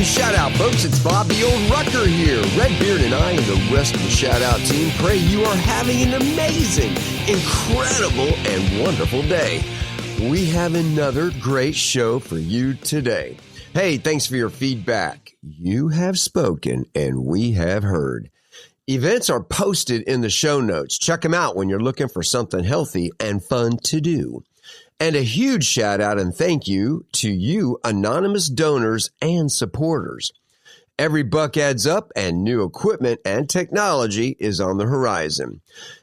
Shout out, folks. It's Bob the Old Rucker here. Redbeard and I and the rest of the Shout Out team pray you are having an amazing, incredible, and wonderful day. We have another great show for you today. Hey, thanks for your feedback. You have spoken and we have heard. Events are posted in the show notes. Check them out when you're looking for something healthy and fun to do. And a huge shout out and thank you to you anonymous donors and supporters. Every buck adds up and new equipment and technology is on the horizon.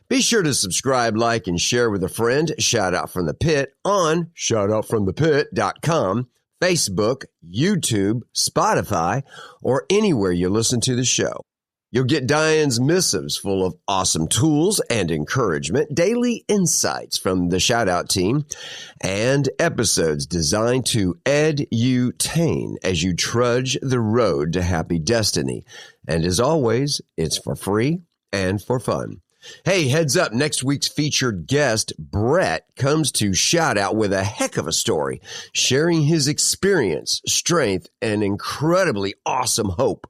Be sure to subscribe, like, and share with a friend. Shout Out from the Pit on shoutoutfromthepit.com, Facebook, YouTube, Spotify, or anywhere you listen to the show. You'll get Diane's missives full of awesome tools and encouragement, daily insights from the Shout Out team, and episodes designed to edutain as you trudge the road to happy destiny. And as always, it's for free and for fun. Hey, heads up, next week's featured guest, Brett, comes to Shout Out with a heck of a story, sharing his experience, strength, and incredibly awesome hope.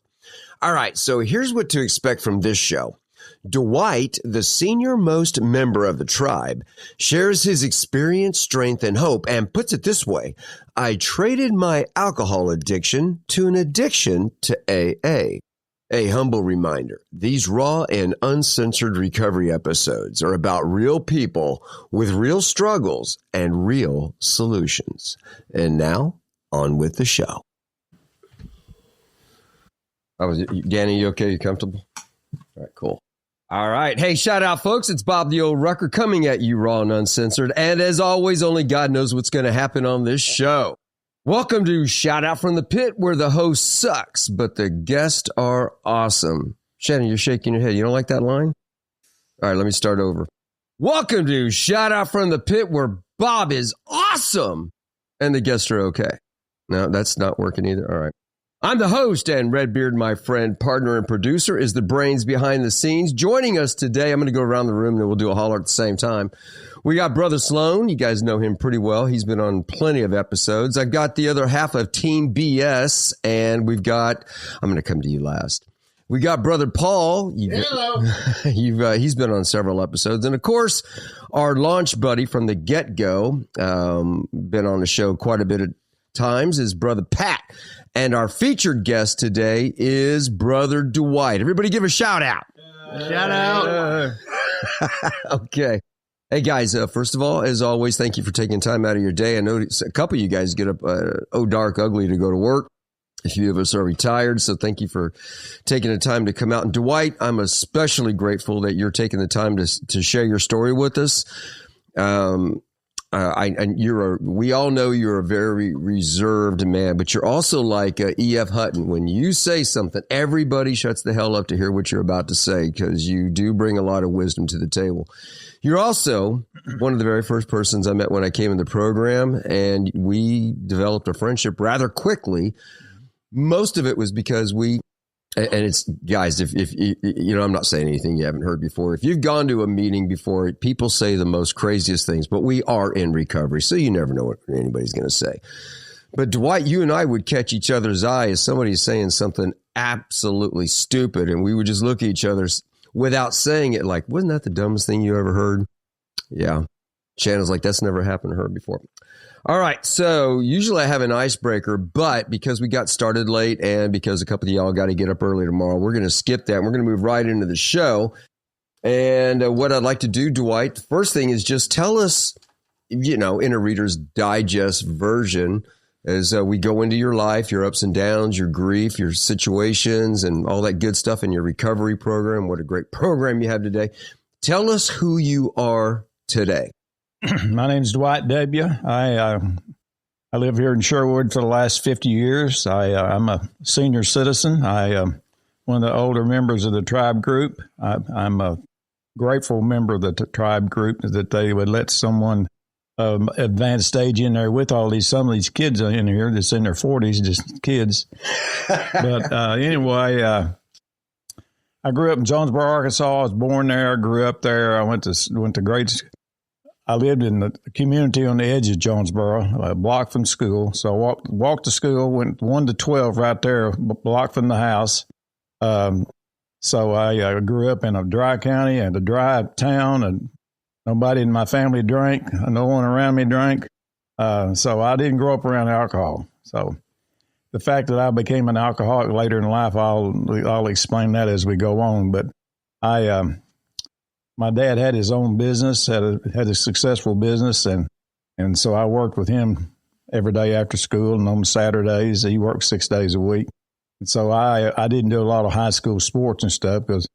All right, so here's what to expect from this show. Dwight, the senior-most member of the tribe, shares his experience, strength, and hope, and puts it this way: I traded my alcohol addiction to an addiction to AA. A humble reminder, these raw and uncensored recovery episodes are about real people with real struggles and real solutions. And now, on with the show. Danny, you okay? You comfortable? All right, cool. All right. Hey, shout out, folks. It's Bob the Old Rucker coming at you raw and uncensored. And as always, only God knows what's going to happen on this show. Welcome to Shout Out from the Pit, where the host sucks, but the guests are awesome. Shannon, you're shaking your head. You don't like that line? All right, let me start over. Welcome to Shout Out from the Pit, where Bob is awesome and the guests are okay. No, that's not working either. All right. I'm the host, and Redbeard, my friend, partner, and producer, is the brains behind the scenes. Joining us today, I'm going to go around the room, and we'll do a holler at the same time. We got Brother Sloan. You guys know him pretty well. He's been on plenty of episodes. I've got the other half of Team BS, and we've got, I'm going to come to you last. We got Brother Paul. Hello. He's been on several episodes. And, of course, our launch buddy from the get-go, been on the show quite a bit of times, is Brother Pat. And our featured guest today is Brother Dwight. Everybody give a shout out. Shout out. Okay. Hey, guys, first of all, as always, thank you for taking time out of your day. I know a couple of you guys get up dark ugly to go to work. A few of us are retired, so thank you for taking the time to come out. And Dwight, I'm especially grateful that you're taking the time to share your story with us. We all know you're a very reserved man, but you're also like E.F. Hutton. When you say something, everybody shuts the hell up to hear what you're about to say because you do bring a lot of wisdom to the table. You're also one of the very first persons I met when I came in the program, and we developed a friendship rather quickly. Most of it was because and it's, guys, if you know, I'm not saying anything you haven't heard before. If you've gone to a meeting before, people say the most craziest things, but we are in recovery, so you never know what anybody's going to say. But Dwight, you and I would catch each other's eye as somebody's saying something absolutely stupid, and we would just look at each other without saying it like, wasn't that the dumbest thing you ever heard? Yeah. Shannon's like, that's never happened to her before. All right, so usually I have an icebreaker, but because we got started late and because a couple of y'all got to get up early tomorrow, we're going to skip that. We're going to move right into the show. And what I'd like to do, Dwight, the first thing is just tell us, you know, in a Reader's Digest version, as we go into your life, your ups and downs, your grief, your situations, and all that good stuff in your recovery program. What a great program you have today. Tell us who you are today. My name's Dwight W. I live here in Sherwood for the last 50 years. I'm a senior citizen. I'm one of the older members of the tribe group. I'm a grateful member of the tribe group that they would let someone advanced stage in there with some of these kids in here that's in their 40s, just kids. But anyway, I grew up in Jonesboro, Arkansas. I was born there. I grew up there. I went to grade school. I lived in the community on the edge of Jonesboro, a block from school. So I walked to school, went 1 to 12 right there, a block from the house. So I grew up in a dry county and a dry town, and nobody in my family drank. No one around me drank. So I didn't grow up around alcohol. So the fact that I became an alcoholic later in life, I'll explain that as we go on. But my dad had his own business, had a successful business, and so I worked with him every day after school, and on Saturdays he worked 6 days a week. And so I didn't do a lot of high school sports and stuff because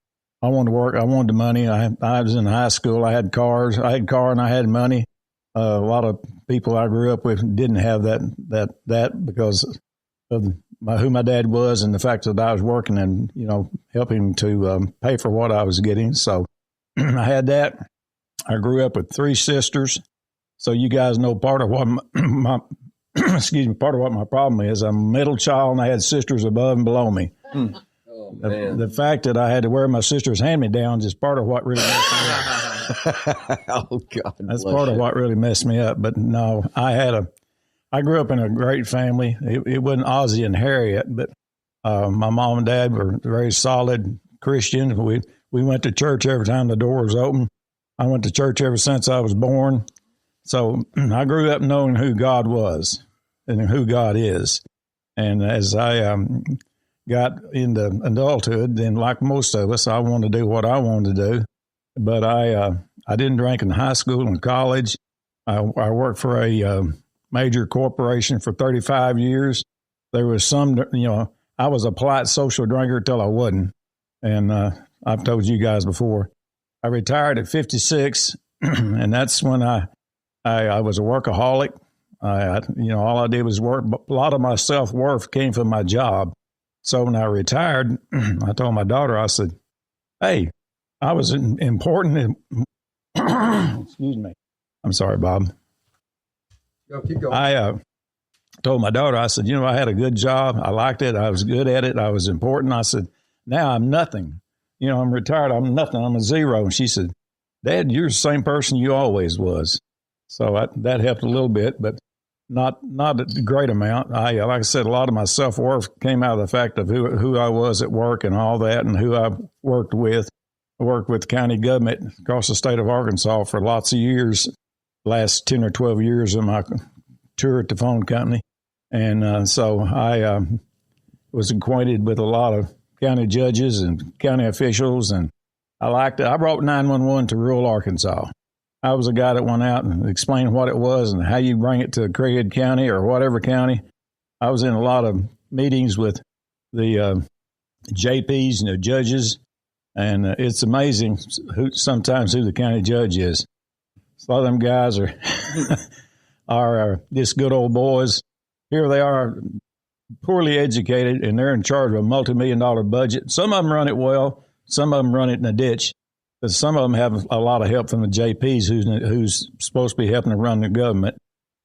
I wanted to work. I wanted the money. I was in high school. I had cars. I had a car and I had money. A lot of people I grew up with didn't have that because of who my dad was and the fact that I was working and, helping to pay for what I was getting. So I had that. I grew up with 3 sisters. So you guys know part of what my part of what my problem is. I'm a middle child and I had sisters above and below me. Oh, man. The fact that I had to wear my sister's hand-me-downs is part of what really messed me up. Oh, God. That's part of what really messed me up. But no, I grew up in a great family. It wasn't Ozzie and Harriet, but my mom and dad were very solid Christians. We went to church every time the door was open. I went to church ever since I was born. So I grew up knowing who God was and who God is. And as I got into adulthood, then like most of us, I wanted to do what I wanted to do. But I didn't drink in high school and college. I worked for a major corporation for 35 years. There was some, I was a polite social drinker till I wasn't. And I've told you guys before, I retired at 56, and that's when I was a workaholic. All I did was work. A lot of my self-worth came from my job. So when I retired, I told my daughter, I said, hey, I was important. Excuse me. I'm sorry, Bob. Go, keep going. I told my daughter, I said, I had a good job. I liked it. I was good at it. I was important. I said, now I'm nothing. I'm retired. I'm nothing. I'm a zero. And she said, Dad, you're the same person you always was. So that helped a little bit, but not a great amount. Like I said, a lot of my self-worth came out of the fact of who I was at work and all that and who I worked with. I worked with county government across the state of Arkansas for lots of years, last 10 or 12 years of my tour at the phone company. And so I was acquainted with a lot of county judges and county officials, and I liked it. I brought 911 to rural Arkansas. I was a guy that went out and explained what it was and how you bring it to Craighead County or whatever county. I was in a lot of meetings with the JPs and the judges, and it's amazing sometimes who the county judge is. A lot of them guys are just good old boys. Here they are, poorly educated, and they're in charge of a multi-million-dollar budget. Some of them run it well. Some of them run it in a ditch. But some of them have a lot of help from the JPs who's supposed to be helping to run the government.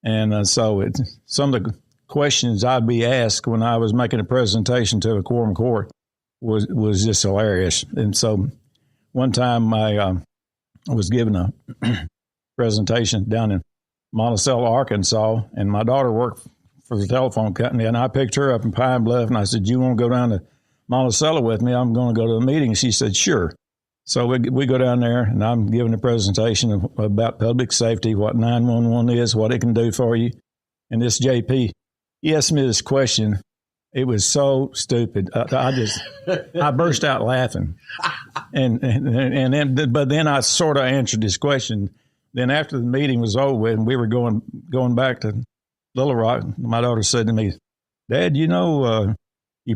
And so some of the questions I'd be asked when I was making a presentation to a quorum court was just hilarious. And so one time I was given a presentation down in Monticello, Arkansas, and my daughter worked for the telephone company, and I picked her up in Pine Bluff, and I said, you want to go down to Monticello with me? I'm going to go to a meeting. She said, sure. So we go down there, and I'm giving a presentation about public safety, what 911 is, what it can do for you. And this JP, he asked me this question. It was so stupid. I burst out laughing. And then I sort of answered this question. Then after the meeting was over and we were going back to Little Rock, my daughter said to me, Dad, you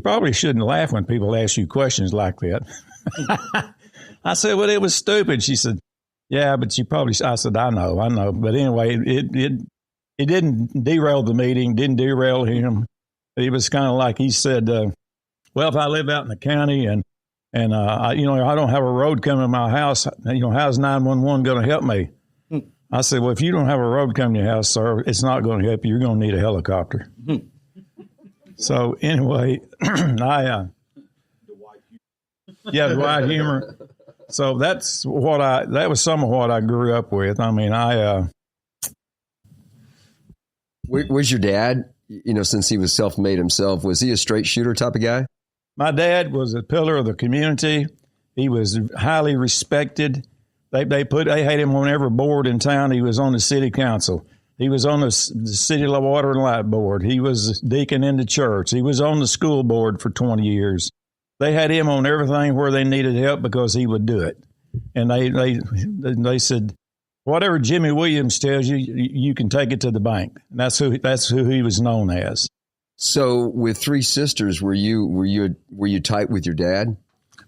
probably shouldn't laugh when people ask you questions like that. I said, well, it was stupid. She said, yeah, but I said, I know. But anyway, it didn't derail the meeting, didn't derail him. It was kind of like he said, well, if I live out in the county and I don't have a road coming to my house, how's 911 going to help me? I said, well, if you don't have a road coming to your house, sir, it's not going to help you. You're going to need a helicopter. So anyway, Dwight humor. So that was some of what I grew up with. I mean, Was your dad, since he was self-made himself, was he a straight shooter type of guy? my dad was a pillar of the community. He was highly respected. They had him on every board in town. He was on the city council. He was on the city water and light board. He was deacon in the church. He was on the school board for 20 years. They had him on everything where they needed help because he would do it. And they said, whatever Jimmy Williams tells you, you can take it to the bank. And that's who he was known as. So with three sisters, were you tight with your dad?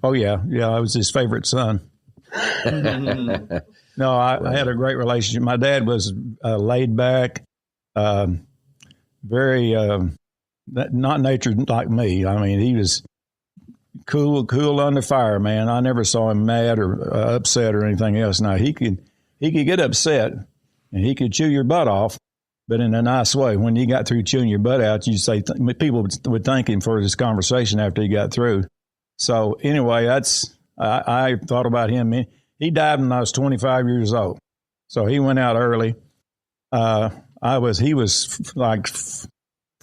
Oh yeah, I was his favorite son. No, I had a great relationship. My dad was laid back, very not natured like me. I mean, he was cool under fire, man. I never saw him mad or upset or anything else. Now he could get upset and he could chew your butt off, but in a nice way. When you got through chewing your butt out, you say people would thank him for this conversation after he got through. So anyway, I thought about him. He died when I was 25 years old, so he went out early. He was like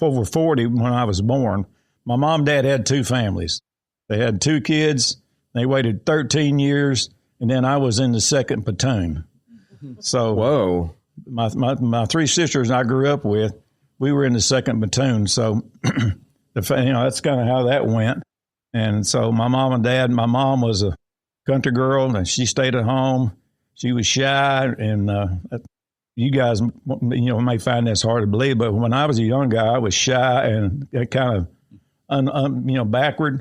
over 40 when I was born. My mom and dad had two families. They had two kids. They waited 13 years, and then I was in the second platoon. So whoa, my three sisters I grew up with, we were in the second platoon. So that's kind of how that went. And so my mom and dad, my mom was a country girl, and she stayed at home. She was shy, and you guys, may find this hard to believe, but when I was a young guy, I was shy and kind of, backward.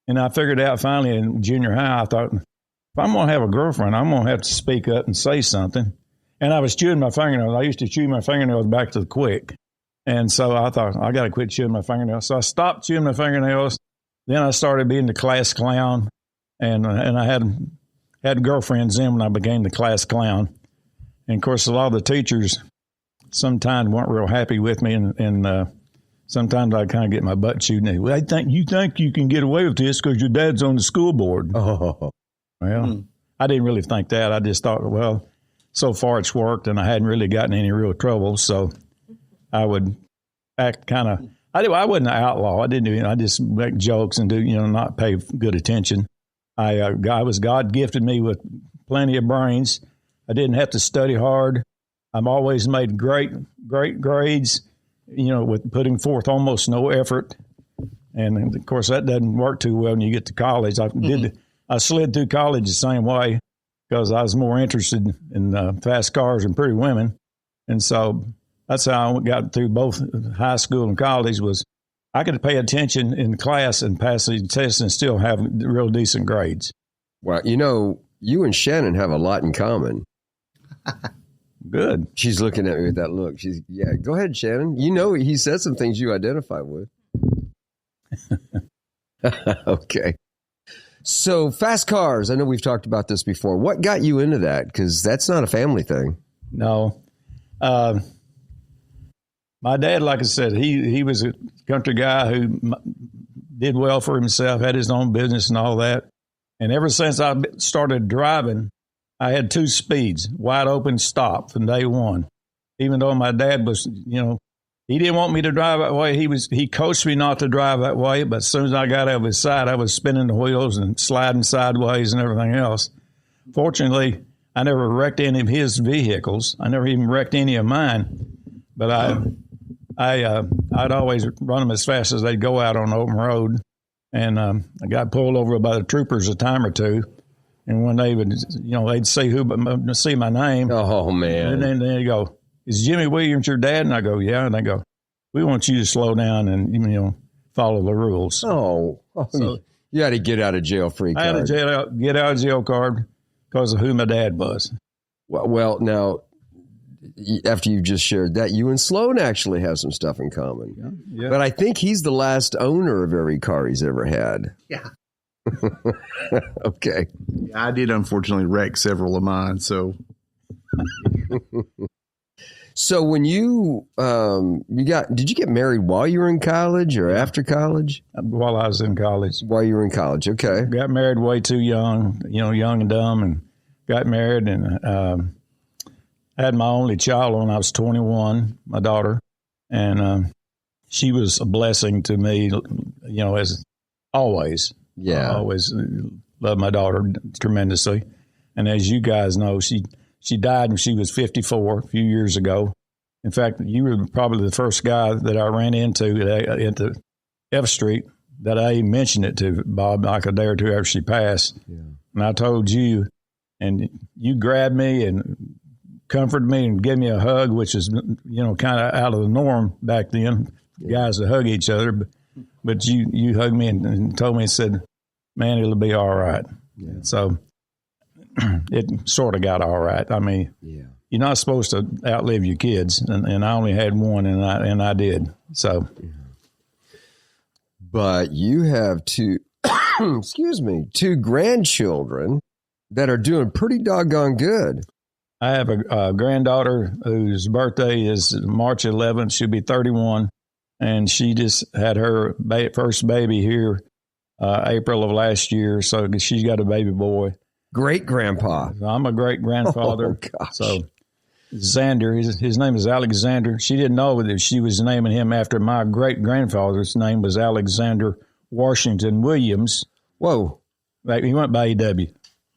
And I figured out finally in junior high, I thought, if I'm going to have a girlfriend, I'm going to have to speak up and say something. And I was chewing my fingernails. I used to chew my fingernails back to the quick. And so I thought, I got to quit chewing my fingernails. So I stopped chewing my fingernails. Then I started being the class clown. And I had girlfriends then when I became the class clown. And, of course, a lot of the teachers sometimes weren't real happy with me. And sometimes I kind of get my butt chewed. And well, you think you can get away with this because your dad's on the school board. Oh. Well, I didn't really think that. I just thought, well, so far it's worked, and I hadn't really gotten any real trouble. So I would act kind of – I wasn't an outlaw. I didn't do I just make jokes and do, not pay good attention. I was God gifted me with plenty of brains. I didn't have to study hard. I've always made great grades, with putting forth almost no effort. And of course, that doesn't work too well when you get to college. I slid through college the same way because I was more interested in fast cars and pretty women. And so that's how I got through both high school and college was I could pay attention in class and pass the test and still have real decent grades. Well, you and Shannon have a lot in common. Good. She's looking at me with that look. Go ahead, Shannon. He said some things you identify with. Okay. So fast cars. I know we've talked about this before. What got you into that? Because that's not a family thing. No. My dad, like I said, he was a country guy who did well for himself, had his own business and all that. And ever since I started driving, I had two speeds, wide open stop from day one. Even though my dad was, he didn't want me to drive that way. He coached me not to drive that way. But as soon as I got out of his side, I was spinning the wheels and sliding sideways and everything else. Fortunately, I never wrecked any of his vehicles. I never even wrecked any of mine. But I'd always run them as fast as they'd go out on the open road. And I got pulled over by the troopers a time or two. And when they would, they'd see my name. Oh, man. And then they'd go, is Jimmy Williams your dad? And I go, yeah. And they go, we want you to slow down and, follow the rules. Oh, so you had to get out of jail free card. I had a get out of jail card because of who my dad was. Well, now, after you just shared that, you and Sloan actually have some stuff in common. Yeah. But I think he's the last owner of every car he's ever had. Yeah. Okay. Yeah, I did unfortunately wreck several of mine. So So when did you get married while you were in college or after college? While I was in college. While you were in college, okay. Got married way too young, young and dumb, and got married and had my only child when I was 21, my daughter, and she was a blessing to me, as always. Yeah. I always loved my daughter tremendously. And as you guys know, she died when she was 54 a few years ago. In fact, you were probably the first guy that I ran into F Street that I even mentioned it to, Bob, like a day or two after she passed. Yeah. And I told you, and you grabbed me and comforted me and gave me a hug, which is, kind of out of the norm back then, guys that hug each other. But you hugged me and told me and said, man, it'll be all right. Yeah. So it sort of got all right. I mean, you're not supposed to outlive your kids, and I only had one, and I did. So, but you have two grandchildren that are doing pretty doggone good. I have a granddaughter whose birthday is March 11th. She'll be 31, and she just had her first baby here April of last year. So she's got a baby boy. Great grandpa. I'm a great grandfather. Oh, gosh. So Xander, his name is Alexander. She didn't know that she was naming him after my great grandfather's name was Alexander Washington Williams. Whoa. He went by E.W.,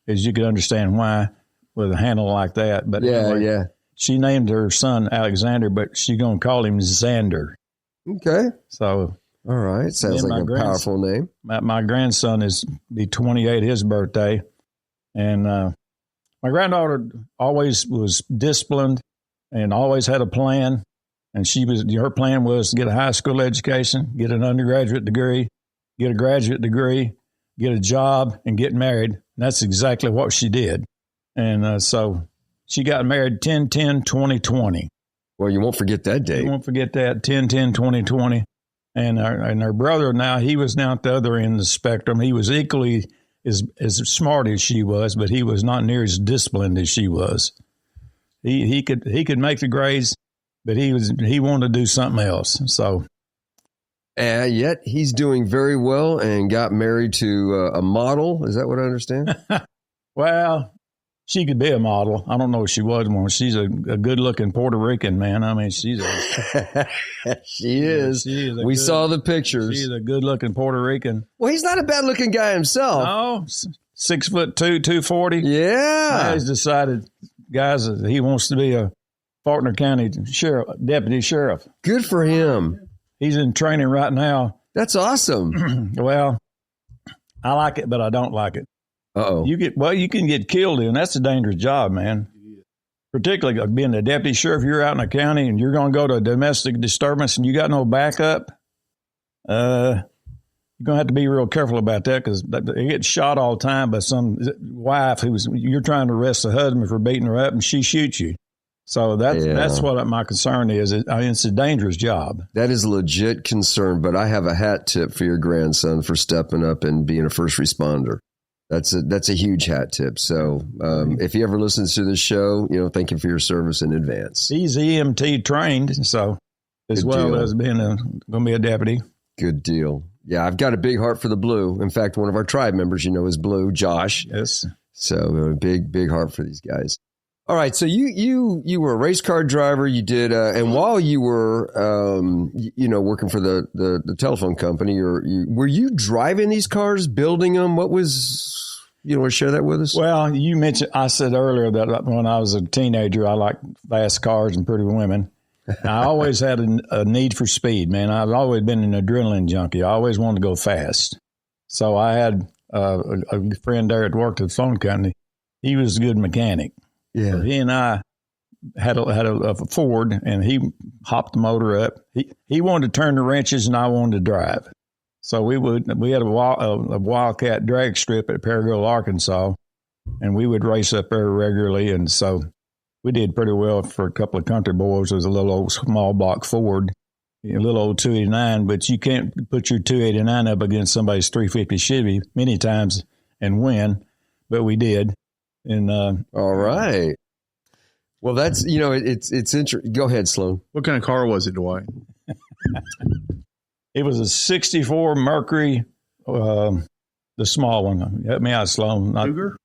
as you could understand why with a handle like that. But anyway, she named her son Alexander, but she's going to call him Xander. Okay. So. All right. Sounds like a powerful name. My grandson be 28, his birthday. And my granddaughter always was disciplined and always had a plan. And her plan was to get a high school education, get an undergraduate degree, get a graduate degree, get a job, and get married. And that's exactly what she did. And so she got married 10/10/2020. Well, you won't forget that date. You won't forget that, 10/10/2020. And her brother now, he was down at the other end of the spectrum. He was equally as smart as she was, but he was not near as disciplined as she was. He could make the grades, but he wanted to do something else. So, yet he's doing very well and got married to a model. Is that what I understand? Well, she could be a model. I don't know if she was one. She's a good-looking Puerto Rican, man. I mean, she is. We saw the pictures. She's a good-looking Puerto Rican. Well, he's not a bad-looking guy himself. No, 6'2", 240. Yeah. He's decided, guys, that he wants to be a Faulkner County deputy sheriff. Good for him. He's in training right now. That's awesome. Well, I like it, but I don't like it. Uh-oh. You can get killed in. That's a dangerous job, man. Particularly being a deputy sheriff, you're out in the county and you're going to go to a domestic disturbance and you got no backup. You're going to have to be real careful about that because they get shot all the time by some wife you're trying to arrest the husband for beating her up and she shoots you. So that's what my concern is. It's a dangerous job. That is a legit concern, but I have a hat tip for your grandson for stepping up and being a first responder. That's a huge hat tip. So if he ever listens to this show, thank you for your service in advance. He's EMT trained, so as well as being going to be a deputy. Good deal. Yeah, I've got a big heart for the blue. In fact, one of our tribe members, is blue, Josh. Yes. So a big heart for these guys. All right. So you were a race car driver. You did, and while you were, working for the telephone company, were you driving these cars, building them? What was, want to share that with us? Well, you mentioned, I said earlier that when I was a teenager, I liked fast cars and pretty women. I always had a need for speed, man. I've always been an adrenaline junkie. I always wanted to go fast. So I had a friend there that worked at the phone company. He was a good mechanic. Yeah. So he and I had a Ford, and he hopped the motor up. He wanted to turn the wrenches, and I wanted to drive. So we had a Wildcat drag strip at Paragould, Arkansas, and we would race up there regularly. And so we did pretty well for a couple of country boys. It was a little old small block Ford, a little old 289, but you can't put your 289 up against somebody's 350 Chevy many times and win, but we did. And all right. Well, that's, it's interesting. Go ahead, Sloan. What kind of car was it, Dwight? It was a 64 Mercury, the small one. Help me out, Sloan. Cougar?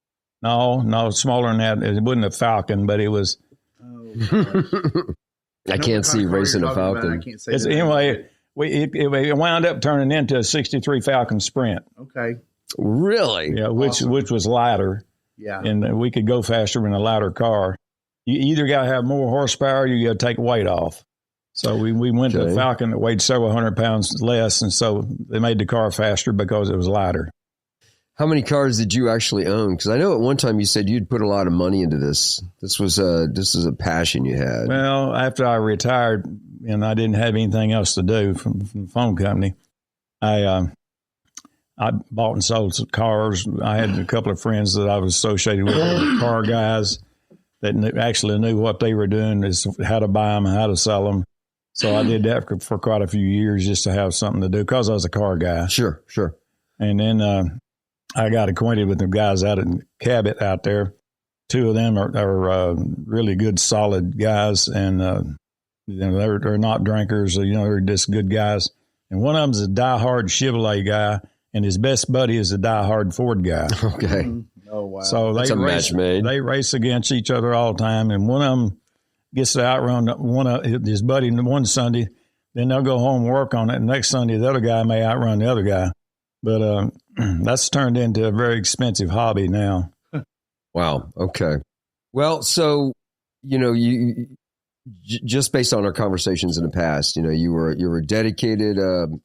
No, smaller than that. It wasn't a Falcon, but it was. I can't see racing a Falcon. I can't say Anyway, it wound up turning into a 63 Falcon Sprint. Okay. Really? Yeah, which was lighter. Yeah. And we could go faster in a lighter car. You either got to have more horsepower or you got to take weight off. So we went to a Falcon that weighed several hundred pounds less, and so they made the car faster because it was lighter. How many cars did you actually own? Because I know at one time you said you'd put a lot of money into this. This is a passion you had. Well, after I retired and I didn't have anything else to do from the phone company, I bought and sold some cars. I had a couple of friends that I was associated with, car guys that actually knew what they were doing, is how to buy them, how to sell them. So I did that for quite a few years just to have something to do because I was a car guy. Sure. And then I got acquainted with the guys out in Cabot out there. Two of them are really good, solid guys, and they're not drinkers. They're just good guys. And one of them's a diehard Chevrolet guy, and his best buddy is a diehard Ford guy. Okay. Oh wow. So that's a match made. They race against each other all the time, and one of them gets to outrun one of his buddy one Sunday. Then they'll go home and work on it. And next Sunday, the other guy may outrun the other guy. But that's turned into a very expensive hobby now. Wow. Okay. Well, so, you just based on our conversations in the past, you were a dedicated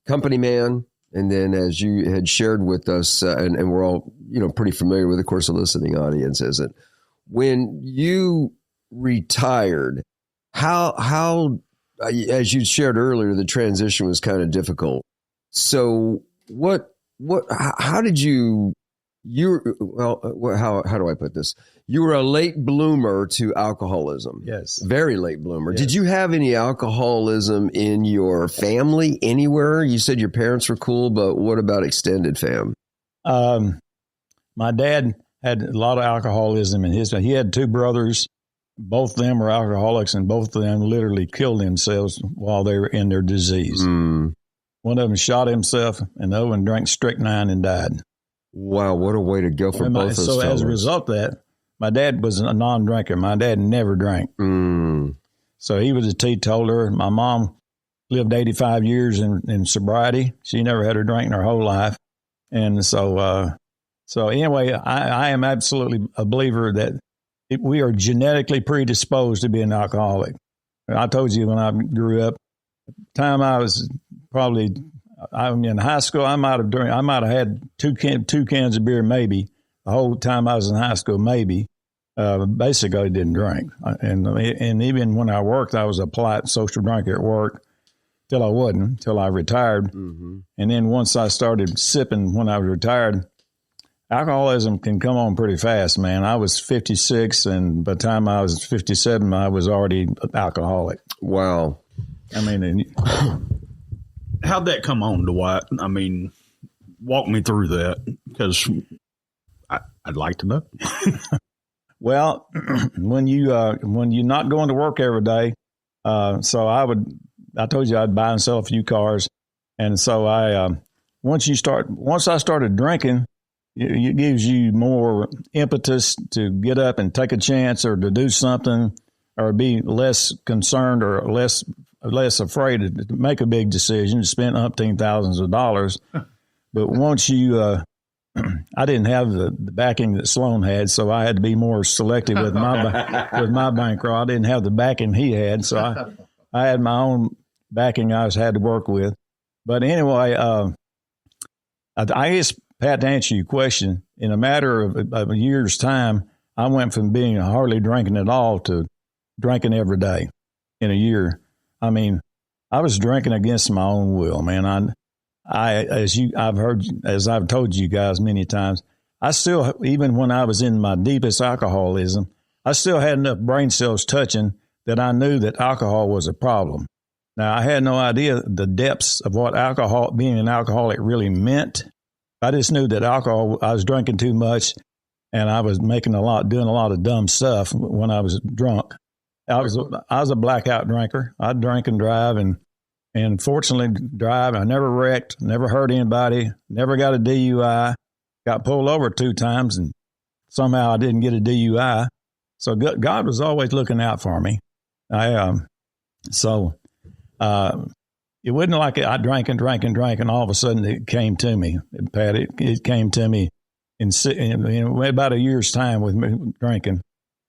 company man. And then as you had shared with us, and we're all, pretty familiar with, of course, the listening audience, is it when you retired, how, as you shared earlier, the transition was kind of difficult. So how did how do I put this? You were a late bloomer to alcoholism. Yes. Very late bloomer. Yes. Did you have any alcoholism in your family anywhere? You said your parents were cool, but what about extended fam? My dad had a lot of alcoholism in his family. He had two brothers. Both of them were alcoholics, and both of them literally killed themselves while they were in their disease. Mm. One of them shot himself, and the other one drank strychnine and died. Wow, what a way to go for both those fellas. As a result of that, my dad was a non-drinker. My dad never drank. Mm. So he was a teetotaler. My mom lived 85 years in sobriety. She never had a drink in her whole life. And so anyway, I am absolutely a believer that we are genetically predisposed to be an alcoholic. I told you when I grew up, the time I was I'm in high school, I might have had two cans of beer, maybe. The whole time I was in high school, maybe. Basically, I didn't drink. And even when I worked, I was a polite social drinker at work till I wasn't, till I retired. Mm-hmm. And then once I started sipping when I was retired, alcoholism can come on pretty fast, man. I was 56, and by the time I was 57, I was already an alcoholic. Wow. I mean, how'd that come on, Dwight? I mean, walk me through that, because I'd like to know. Well, when you're not going to work every day, so I told you I'd buy and sell a few cars, and so once I started drinking, it gives you more impetus to get up and take a chance, or to do something, or be less concerned, or less afraid to make a big decision, to spend umpteen thousands of dollars. But once I didn't have the backing that Sloan had, so I had to be more selective with my bankroll. I didn't have the backing he had, so I had my own backing I had to work with. But anyway, I guess, Pat, to answer your question, in a matter of a year's time, I went from being hardly drinking at all to drinking every day in a year. I mean, I was drinking against my own will, man. As I've told you guys many times, I still, even when I was in my deepest alcoholism, I still had enough brain cells touching that I knew that alcohol was a problem. Now, I had no idea the depths of what being an alcoholic really meant. I just knew that I was drinking too much, and I was doing a lot of dumb stuff when I was drunk. I was a blackout drinker. I'd drink and drive, and fortunately drive. I never wrecked, never hurt anybody, never got a DUI. Got pulled over 2 times, and somehow I didn't get a DUI. So God was always looking out for me. It wasn't like I drank and drank and drank, and all of a sudden it came to me, Pat. It came to me in about a year's time with me drinking.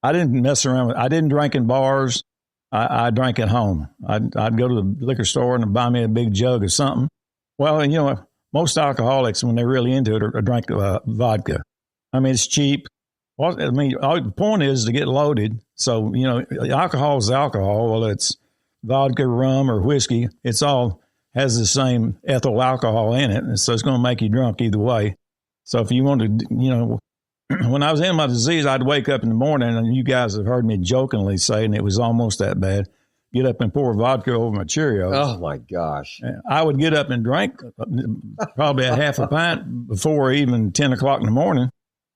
I didn't mess around I didn't drink in bars. I drank at home. I'd go to the liquor store and buy me a big jug of something. Well, most alcoholics, when they're really into it, drink vodka. I mean, it's cheap. The point is to get loaded. So, alcohol is alcohol. Well, it's vodka, rum, or whiskey. It's all has the same ethyl alcohol in it. And so it's going to make you drunk either way. So if you want to, when I was in my disease, I'd wake up in the morning, and you guys have heard me jokingly saying it was almost that bad. Get up and pour vodka over my Cheerios. Oh, my gosh. I would get up and drink probably a half a pint before even 10 o'clock in the morning.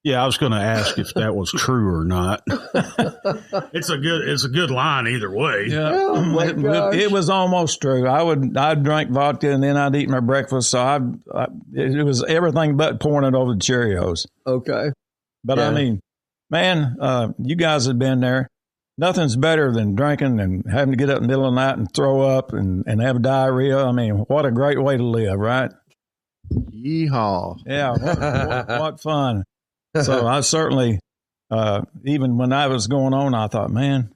Yeah, I was going to ask if that was true or not. It's a good line either way. Yeah, oh my gosh. It was almost true. I'd drink vodka and then I'd eat my breakfast. So it was everything but pouring it over the Cheerios. Okay, but yeah. I mean, man, you guys have been there. Nothing's better than drinking and having to get up in the middle of the night and throw up and have diarrhea. I mean, what a great way to live, right? Yeehaw! Yeah, what fun. So I certainly, even when I was going on, I thought, man,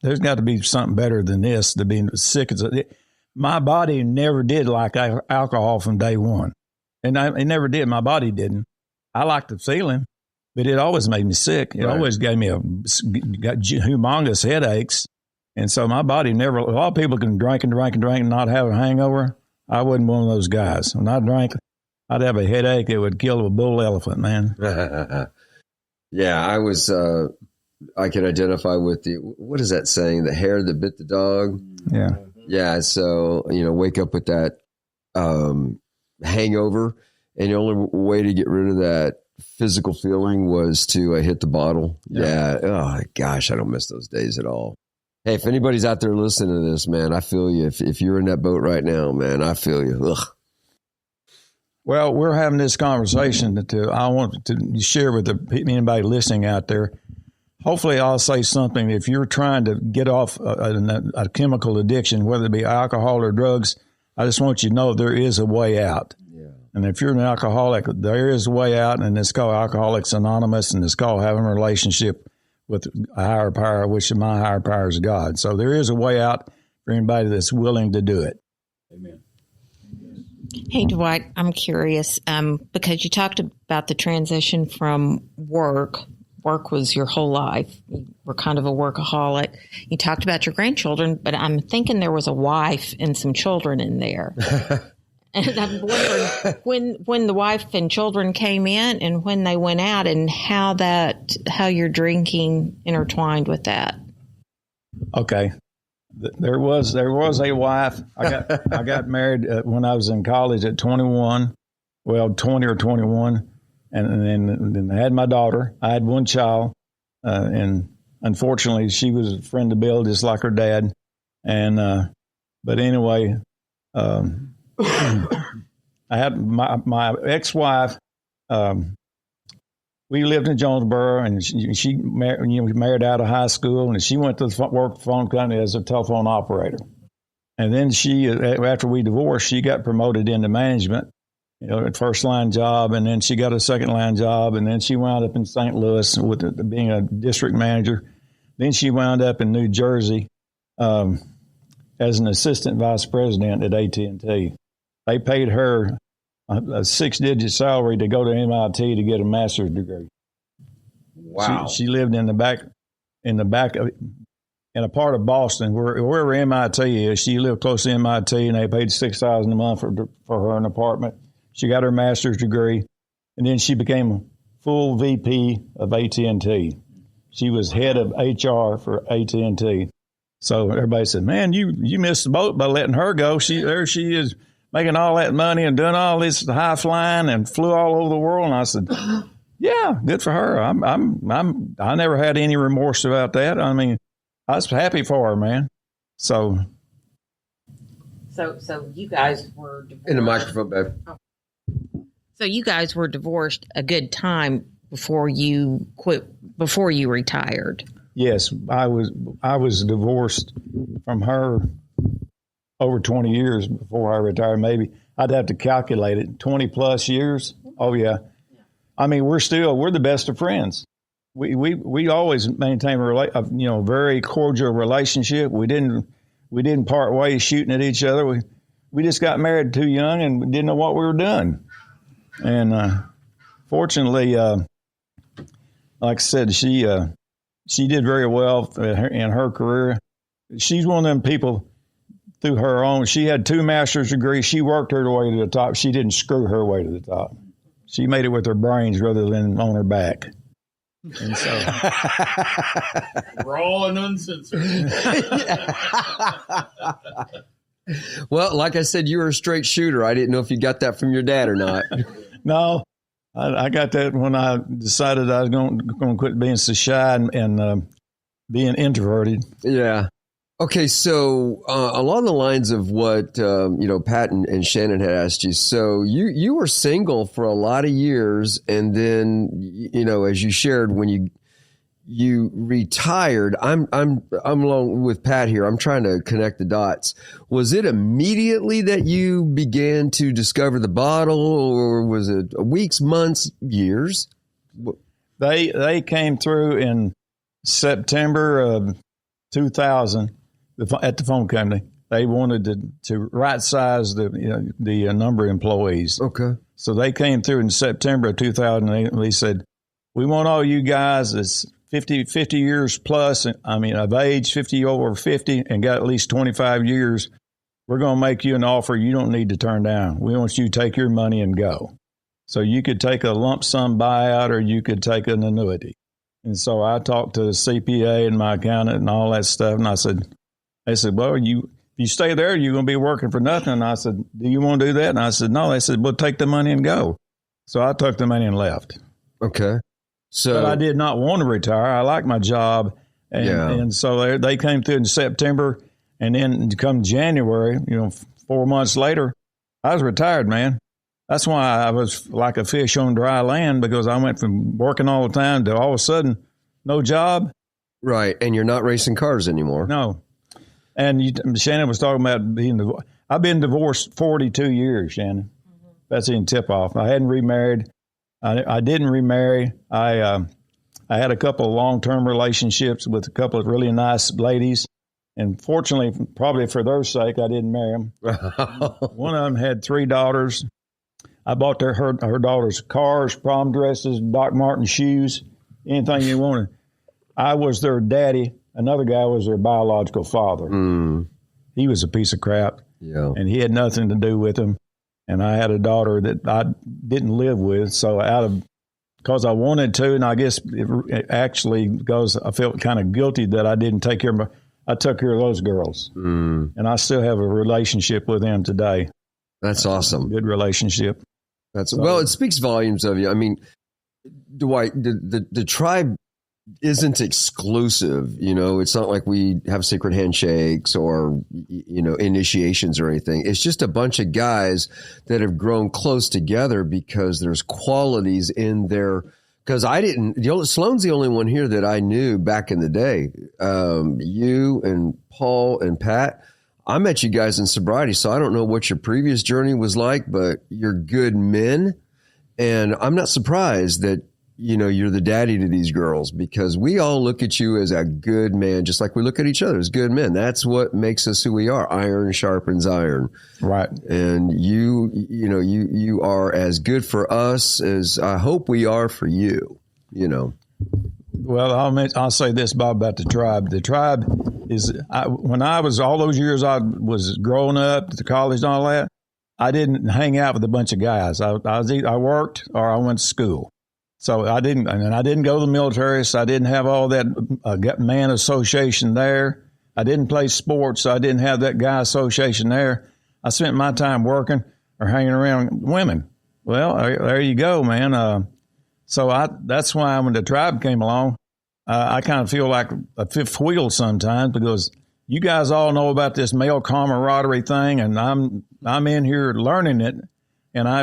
there's got to be something better than this to be sick as my body never did like alcohol from day one. And it never did. My body didn't. I liked the feeling, but it always made me sick. It always gave me got humongous headaches. And so my body never, a lot of people can drink and drink and drink and not have a hangover. I wasn't one of those guys. When I drank, I'd have a headache. It would kill a bull elephant, man. Yeah, I can identify with what is that saying? The hair that bit the dog? Yeah. Yeah. So, wake up with that hangover, and the only way to get rid of that physical feeling was to hit the bottle. Yeah. Oh, gosh, I don't miss those days at all. Hey, if anybody's out there listening to this, man, I feel you. If you're in that boat right now, man, I feel you. Ugh. Well, we're having this conversation I want to share with anybody listening out there. Hopefully I'll say something. If you're trying to get off a chemical addiction, whether it be alcohol or drugs, I just want you to know there is a way out. Yeah. And if you're an alcoholic, there is a way out, and it's called Alcoholics Anonymous, and it's called having a relationship with a higher power, which my higher power is God. So there is a way out for anybody that's willing to do it. Amen. Hey, Dwight, I'm curious because you talked about the transition from work. Work was your whole life. You were kind of a workaholic. You talked about your grandchildren, but I'm thinking there was a wife and some children in there. And I'm wondering when the wife and children came in and when they went out, and how your drinking intertwined with that. Okay. There was a wife. I got married when I was in college at 21, 20 or 21, and then I had my daughter. I had one child, and unfortunately, she was a friend of Bill, just like her dad. And but anyway, I had my ex-wife. We lived in Jonesboro, and she married out of high school, and she went to work for phone company as a telephone operator. And then after we divorced, she got promoted into management, a first line job, and then she got a second line job, and then she wound up in St. Louis with being a district manager. Then she wound up in New Jersey as an assistant vice president at AT&T. They paid her a 6-digit salary to go to MIT to get a master's degree. Wow. She lived in the back in a part of Boston wherever MIT is. She lived close to MIT, and they paid $6,000 a month for her an apartment. She got her master's degree, and then she became a full VP of AT&T. She was head of HR for AT&T. So everybody said, "Man, you missed the boat by letting her go. There she is, making all that money and doing all this high flying and flew all over the world." And I said, "Yeah, good for her. I never had any remorse about that. I mean, I was happy for her, man. So you guys were divorced. In the microphone, babe. So you guys were divorced a good time before you retired. yes, I was divorced from her over 20 years before I retired. Maybe I'd have to calculate it. 20 plus years. Oh yeah. I mean, we're the best of friends. We always maintain a very cordial relationship. We didn't part ways shooting at each other. We just got married too young and didn't know what we were doing. And fortunately, like I said, she did very well in her career. She's one of them people through her own. She had 2 master's degrees. She worked her way to the top. She didn't screw her way to the top. She made it with her brains rather than on her back. And so, raw and uncensored. Well, like I said, you were a straight shooter. I didn't know if you got that from your dad or not. No, I got that when I decided I was going to quit being so shy and being introverted. Yeah. Okay, so along the lines of what Pat and Shannon had asked you, so you were single for a lot of years, and then as you shared when you retired, I'm along with Pat here. I'm trying to connect the dots. Was it immediately that you began to discover the bottle, or was it weeks, months, years? They came through in September of 2000. At the phone company, they wanted to right size the number of employees. Okay. So they came through in September of 2008. They said, "We want all you guys that's 50 years plus. Of age, 50 over 50, and got at least 25 years. We're going to make you an offer you don't need to turn down. We want you to take your money and go. So you could take a lump sum buyout, or you could take an annuity." And so I talked to the CPA and my accountant and all that stuff, and they said, "Well, if you stay there, you're going to be working for nothing." And I said, "Do you want to do that?" And I said, "No." They said, "Well, take the money and go." So I took the money and left. Okay. But I did not want to retire. I like my job. And so they came through in September, and then come January, 4 months later, I was retired, man. That's why I was like a fish on dry land, because I went from working all the time to all of a sudden, no job. Right. And you're not racing cars anymore. No. And Shannon was talking about being divorced. I've been divorced 42 years, Shannon. Mm-hmm. That's in tip-off. I hadn't remarried. I didn't remarry. I had a couple of long-term relationships with a couple of really nice ladies. And fortunately, probably for their sake, I didn't marry them. One of them had 3 daughters. I bought her daughters cars, prom dresses, Doc Martin shoes, anything you wanted. I was their daddy. Another guy was their biological father. Mm. He was a piece of crap, and he had nothing to do with him. And I had a daughter that I didn't live with, so because I wanted to, and I guess it actually because I felt kind of guilty that I didn't take care of I took care of those girls, and I still have a relationship with them today. That's awesome. Good relationship. Well, it speaks volumes of you. I mean, Dwight, the tribe isn't exclusive. It's not like we have secret handshakes or, initiations or anything. It's just a bunch of guys that have grown close together because there's qualities in their, because Sloan's the only one here that I knew back in the day. You and Paul and Pat, I met you guys in sobriety, so I don't know what your previous journey was like, but you're good men. And I'm not surprised that you're the daddy to these girls, because we all look at you as a good man, just like we look at each other as good men. That's what makes us who we are. Iron sharpens iron. Right. And you are as good for us as I hope we are for you, Well, I'll say this, Bob, about the tribe. The tribe is, when I was, all those years I was growing up to college and all that, I didn't hang out with a bunch of guys. I worked or I went to school. So I didn't go to the military, so I didn't have all that man association there. I didn't play sports, so I didn't have that guy association there. I spent my time working or hanging around women. Well, there you go, man. So that's why when the tribe came along, I kind of feel like a fifth wheel sometimes because you guys all know about this male camaraderie thing, and I'm in here learning it, and I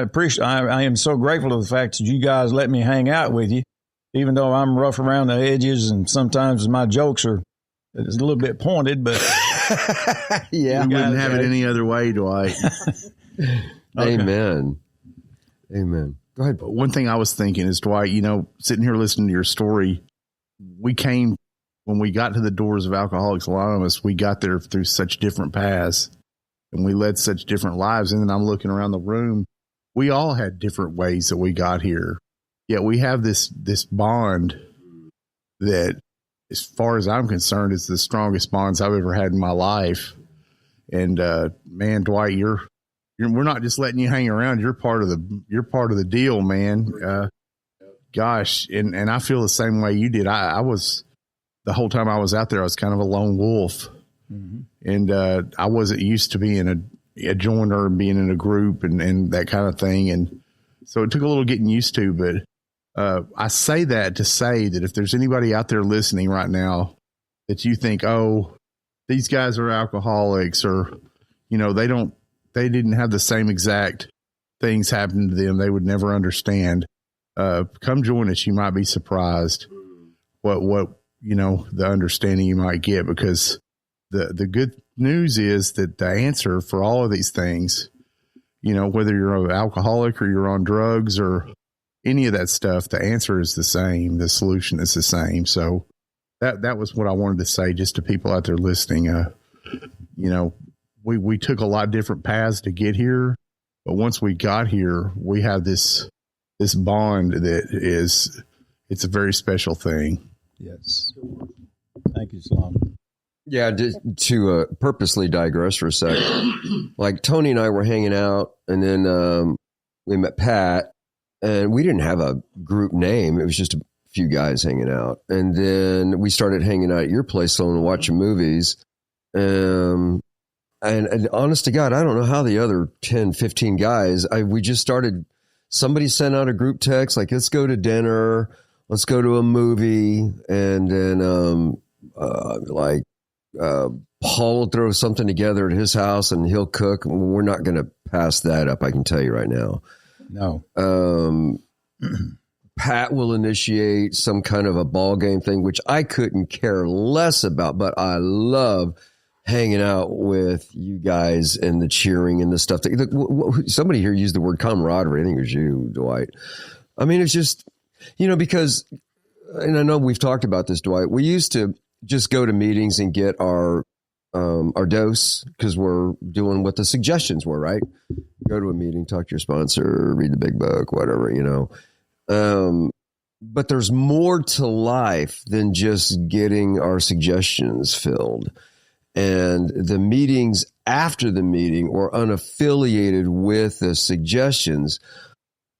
am so grateful to the fact that you guys let me hang out with you, even though I'm rough around the edges and sometimes my jokes are it's a little bit pointed, but yeah, you wouldn't have it any other way, Dwight. Amen. Amen. Go ahead. But one thing I was thinking is, Dwight, sitting here listening to your story, when we got to the doors of Alcoholics Anonymous, we got there through such different paths and we led such different lives. And then I'm looking around the room. We all had different ways that we got here. Yet we have this bond that, as far as I'm concerned, is the strongest bonds I've ever had in my life. And man, Dwight, we're not just letting you hang around. You're part of the deal, man. Gosh, and I feel the same way you did. I was the whole time I was out there, I was kind of a lone wolf, and I wasn't used to being a joiner and being in a group and that kind of thing. And so it took a little getting used to. But I say that to say that if there's anybody out there listening right now that you think, oh, these guys are alcoholics, or they didn't have the same exact things happen to them, they would never understand. Come join us. You might be surprised what the understanding you might get, because the good news is that the answer for all of these things, whether you're an alcoholic or you're on drugs or any of that stuff, the answer is the same. The solution is the same. So that was what I wanted to say just to people out there listening. We took a lot of different paths to get here, but once we got here, we have this bond that it's a very special thing. Yes. Thank you, Sloan. Yeah, to purposely digress for a sec. Like Tony and I were hanging out, and then we met Pat, and we didn't have a group name. It was just a few guys hanging out. And then we started hanging out at your place, Sloan, and watching movies. And honest to God, I don't know how the other 10, 15 guys, we just started, somebody sent out a group text, like, let's go to dinner, let's go to a movie. And then Paul will throw something together at his house and he'll cook. We're not going to pass that up, I can tell you right now. No. Pat will initiate some kind of a ball game thing, which I couldn't care less about, but I love hanging out with you guys and the cheering and the stuff. Somebody here used the word camaraderie. I think it was you, Dwight. I mean, it's just, because, and I know we've talked about this, Dwight, we used to just go to meetings and get our dose because we're doing what the suggestions were, right? Go to a meeting, talk to your sponsor, read the big book, whatever, but there's more to life than just getting our suggestions filled. And the meetings after the meeting or unaffiliated with the suggestions,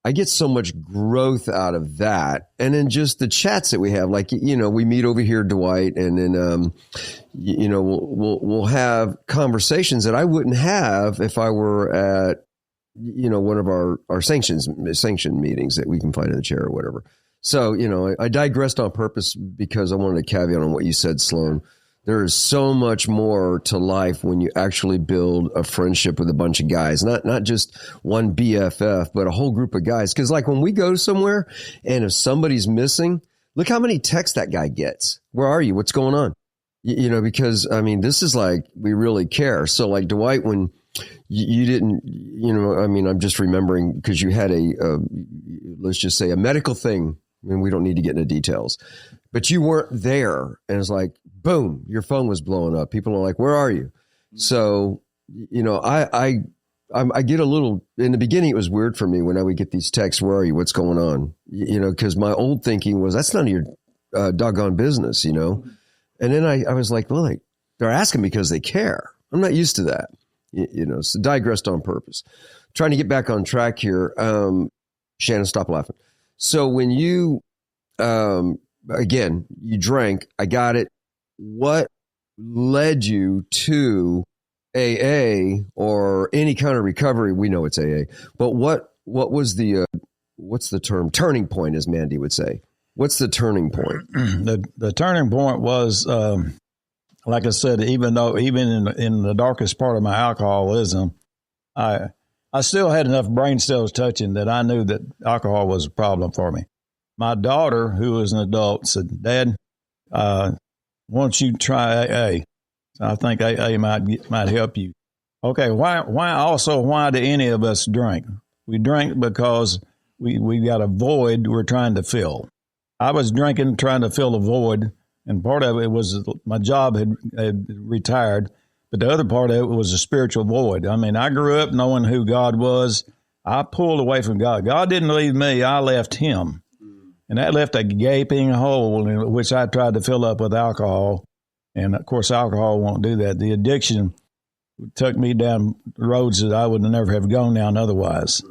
I get so much growth out of that. And then just the chats that we have, like, we meet over here, Dwight, and then, we'll have conversations that I wouldn't have if I were at, one of our sanction meetings that we can find in the chair or whatever. So, I digressed on purpose because I wanted to caveat on what you said, Sloan. There is so much more to life when you actually build a friendship with a bunch of guys, not just one BFF, but a whole group of guys. Because like when we go somewhere and if somebody's missing, look how many texts that guy gets. Where are you? What's going on? Because I mean, this is like, we really care. So like Dwight, when you didn't, I'm just remembering because you had let's just say a medical thing. I mean, we don't need to get into details, but you weren't there. And it's like, boom, your phone was blowing up. People are like, where are you? So, I get a little, in the beginning, it was weird for me when I would get these texts, where are you? What's going on? Because my old thinking was, that's none of your doggone business, And then I was like, well, they're asking because they care. I'm not used to that, so digressed on purpose. Trying to get back on track here. Shannon, stop laughing. So when you, again, you drank, I got it. What led you to AA or any kind of recovery? We know it's AA, but what was what's the term? Turning point, as Mandy would say. What's the turning point? The turning point was, like I said, even in the darkest part of my alcoholism, I still had enough brain cells touching that I knew that alcohol was a problem for me. My daughter, who was an adult, said, "Dad, why don't you try AA? I think AA might help you." Okay, why do any of us drink? We drink because we got a void we're trying to fill. I was drinking, trying to fill a void, and part of it was my job had retired, but the other part of it was a spiritual void. I mean, I grew up knowing who God was. I pulled away from God. God didn't leave me. I left him. And that left a gaping hole in which I tried to fill up with alcohol. And, of course, alcohol won't do that. The addiction took me down roads that I would never have gone down otherwise.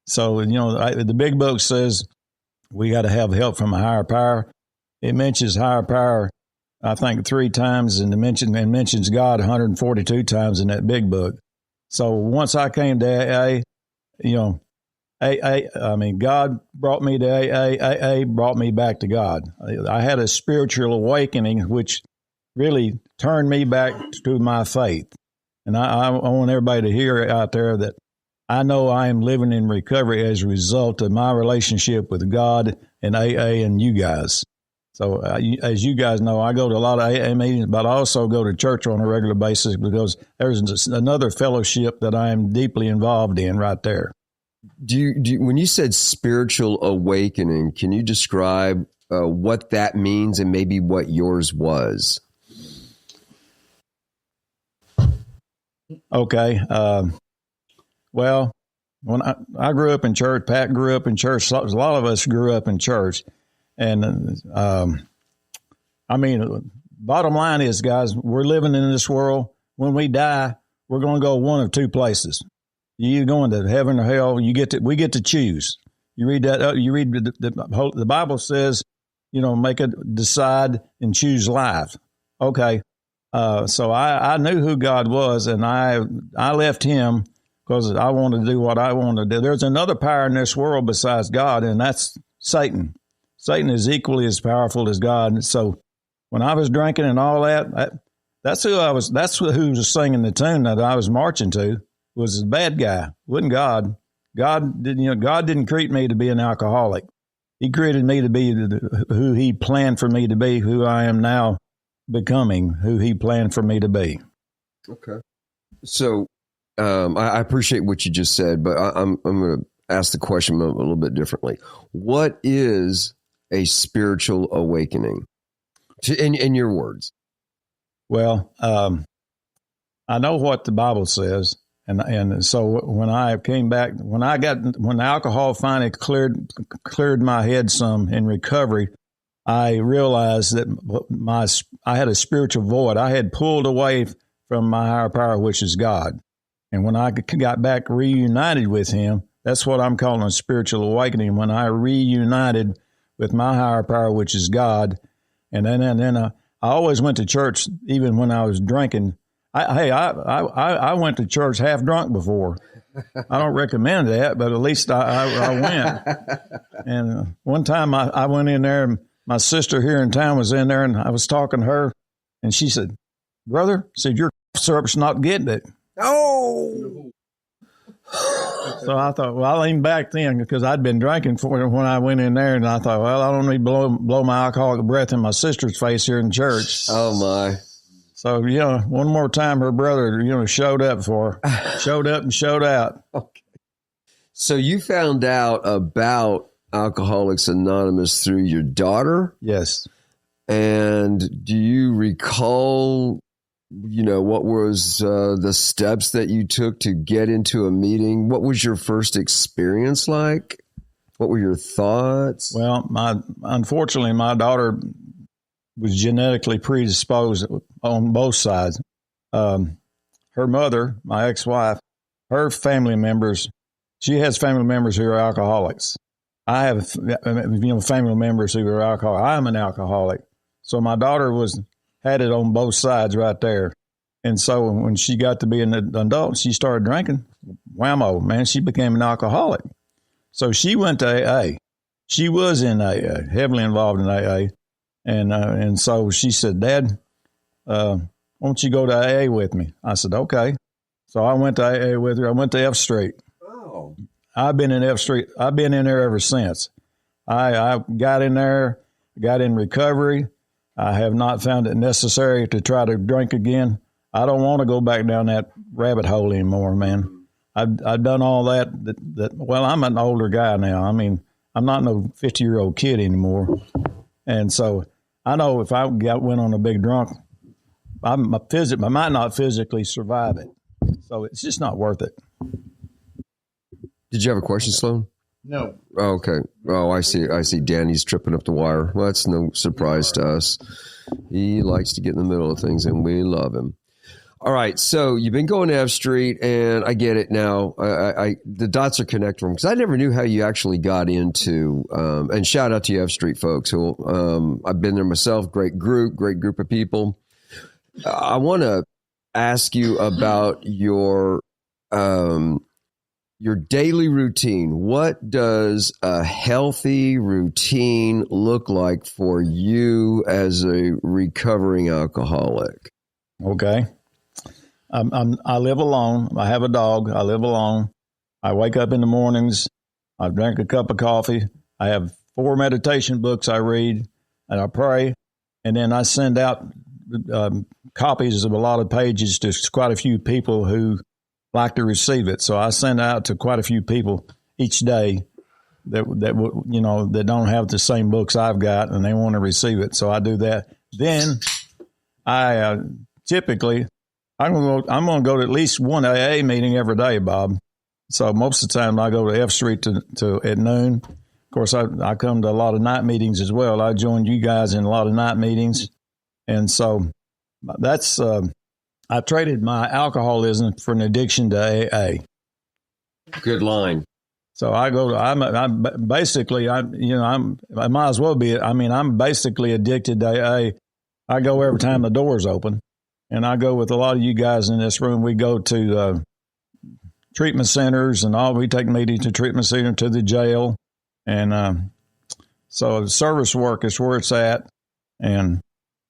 So, the big book says we got to have help from a higher power. It mentions higher power, I think, 3 times, and it mentions God 142 times in that big book. So once I came to AA, God brought me to AA brought me back to God. I had a spiritual awakening, which really turned me back to my faith. And I want everybody to hear out there that I know I am living in recovery as a result of my relationship with God and AA and you guys. So as you guys know, I go to a lot of AA meetings, but I also go to church on a regular basis because there's another fellowship that I am deeply involved in right there. Do you, when you said spiritual awakening, can you describe what that means and maybe what yours was? Okay. Well, when I grew up in church, Pat grew up in church. A lot of us grew up in church. And, bottom line is, guys, we're living in this world. When we die, we're going to go one of 2 places. You're going to heaven or hell. We get to choose. You read that. You read the Bible says, decide and choose life. Okay. So I knew who God was, and I left him because I wanted to do what I wanted to do. There's another power in this world besides God, and that's Satan. Satan is equally as powerful as God. And so when I was drinking and all that, that's who I was. That's who was singing the tune that I was marching to. Was the bad guy, wasn't God. God didn't create me to be an alcoholic. He created me to be who he planned for me to be, who I am now becoming, who he planned for me to be. Okay. So I appreciate what you just said, but I'm going to ask the question a little bit differently. What is a spiritual awakening? In your words. Well, I know what the Bible says. And so when I came back, when alcohol finally cleared my head some in recovery, I realized that I had a spiritual void. I had pulled away from my higher power, which is God. And when I got back reunited with him, that's what I'm calling a spiritual awakening. When I reunited with my higher power, which is God, and then I always went to church, even when I was drinking. I went to church half drunk before. I don't recommend that, but at least I went. And one time I went in there, and my sister here in town was in there, and I was talking to her, and she said, "Brother," said, "your syrup's not getting it." Oh. So I thought, well, I leaned back then because I'd been drinking when I went in there, and I thought, well, I don't need to blow my alcoholic breath in my sister's face here in church. Oh, my. So, one more time, her brother, showed up for her. Showed up and showed out. Okay. So you found out about Alcoholics Anonymous through your daughter? Yes. And do you recall, what was the steps that you took to get into a meeting? What was your first experience like? What were your thoughts? Well, unfortunately, my daughter was genetically predisposed on both sides. Her mother, my ex-wife, her family members, she has family members who are alcoholics. I have, family members who are alcoholics. I'm an alcoholic. So my daughter had it on both sides right there. And so when she got to be an adult, she started drinking. Whammo, man, she became an alcoholic. So she went to AA. she was in AA, heavily involved in AA. And so she said, Dad, why don't you go to AA with me? I said, okay. So I went to AA with her. I went to F Street. Oh. I've been in F Street. I've been in there ever since. I got in there, got in recovery. I have not found it necessary to try to drink again. I don't want to go back down that rabbit hole anymore, man. I've done all that. Well, I'm an older guy now. I mean, I'm not no 50-year-old kid anymore. And so I know if I went on a big drunk, I might not physically survive it. So it's just not worth it. Did you have a question, Sloan? No. Oh, okay. Oh, I see. Danny's tripping up the wire. Well, that's no surprise to us. He likes to get in the middle of things, and we love him. All right. So you've been going to F Street, and I get it now. The dots are connected because I never knew how you actually got into. And shout out to you, F Street folks. Who I've been there myself. Great group of people. I want to ask you about your daily routine. What does a healthy routine look like for you as a recovering alcoholic? Okay. I live alone. I have a dog. I live alone. I wake up in the mornings. I drink a cup of coffee. I have 4 meditation books I read, and I pray. And then I send out copies of a lot of pages to quite a few people who like to receive it. So I send out to quite a few people each day that don't have the same books I've got and they want to receive it. So I do that. Then I typically I'm going to go to at least one AA meeting every day, Bob. So most of the time I go to F Street to at noon. Of course, I come to a lot of night meetings as well. I joined you guys in a lot of night meetings. And so that's I traded my alcoholism for an addiction to AA. Good line. So I go to, I might as well be, I'm basically addicted to AA. I go every time the door's open, and I go with a lot of you guys in this room. We go to treatment centers and all. We take meetings to treatment center, to the jail. And so service work is where it's at. And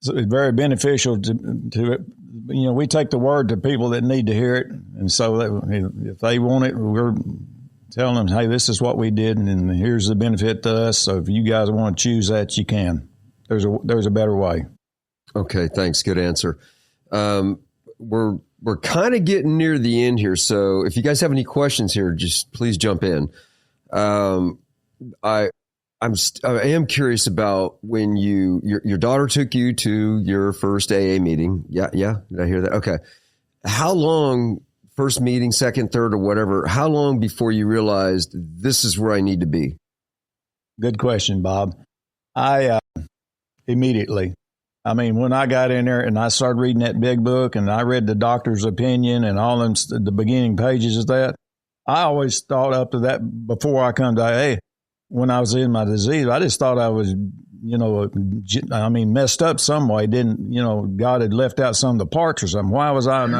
it's very beneficial to it. We take the word to people that need to hear it. And so that if they want it, we're telling them, hey, this is what we did, and here's the benefit to us. So if you guys want to choose that, you can. There's a better way. Okay, thanks. Good answer. We're kind of getting near the end here. So if you guys have any questions here, just please jump in. I am curious about when your daughter took you to your first AA meeting. Yeah. Did I hear that? Okay. How long, first meeting, second, third, or whatever, how long before you realized this is where I need to be? Good question, Bob. I immediately. I mean, when I got in there and I started reading that big book and I read the doctor's opinion and all them, the beginning pages of that, I always thought up to that before I come to AA. When I was in my disease, I just thought I was, messed up some way. God had left out some of the parts or something. Why was I an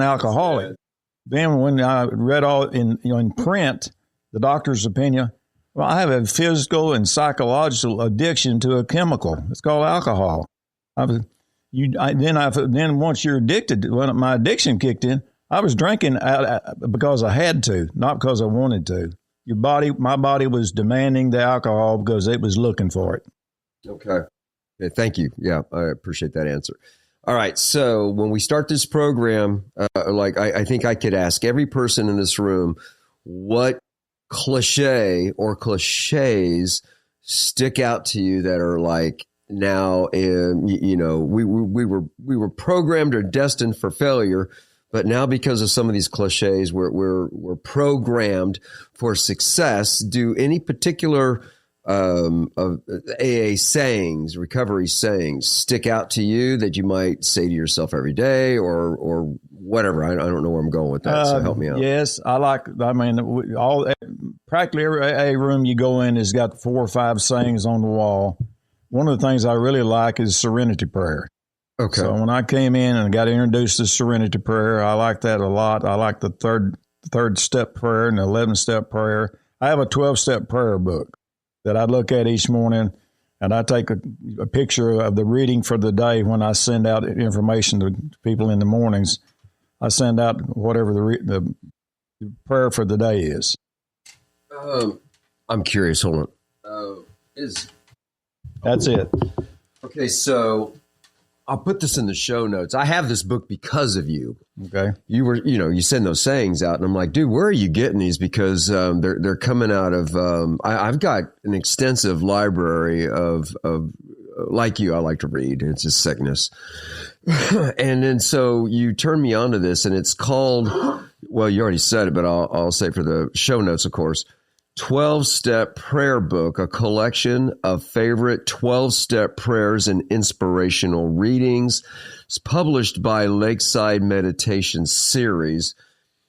alcoholic? Then when I read all in print, the doctor's opinion, well, I have a physical and psychological addiction to a chemical. It's called alcohol. Then once you're addicted, when my addiction kicked in, I was drinking because I had to, not because I wanted to. My body was demanding the alcohol because it was looking for it. Okay. Thank you. Yeah, I appreciate that answer. All right. So when we start this program, I think I could ask every person in this room, what cliche or cliches stick out to you that are like now, we were programmed or destined for failure. But now, because of some of these cliches, we're programmed for success. Do any particular of AA sayings, recovery sayings, stick out to you that you might say to yourself every day, or whatever? I don't know where I'm going with that, so help me out. Yes, practically every AA room you go in has got 4 or 5 sayings on the wall. One of the things I really like is serenity prayer. Okay. So when I came in and got introduced to serenity prayer, I like that a lot. I like the third step prayer and the 11th step prayer. I have a 12-step prayer book that I look at each morning, and I take a picture of the reading for the day when I send out information to people in the mornings. I send out whatever the prayer for the day is. I'm curious. Hold on. That's it. Okay, so I'll put this in the show notes. I have this book because of you. Okay. You send those sayings out, and I'm like, dude, where are you getting these? Because they're coming out of. I've got an extensive library of like you. I like to read. It's a sickness, and then so you turned me on to this, and it's called. Well, you already said it, but I'll say it for the show notes, of course. 12-Step Prayer Book, a collection of favorite 12-step prayers and inspirational readings. It's published by Lakeside Meditation Series.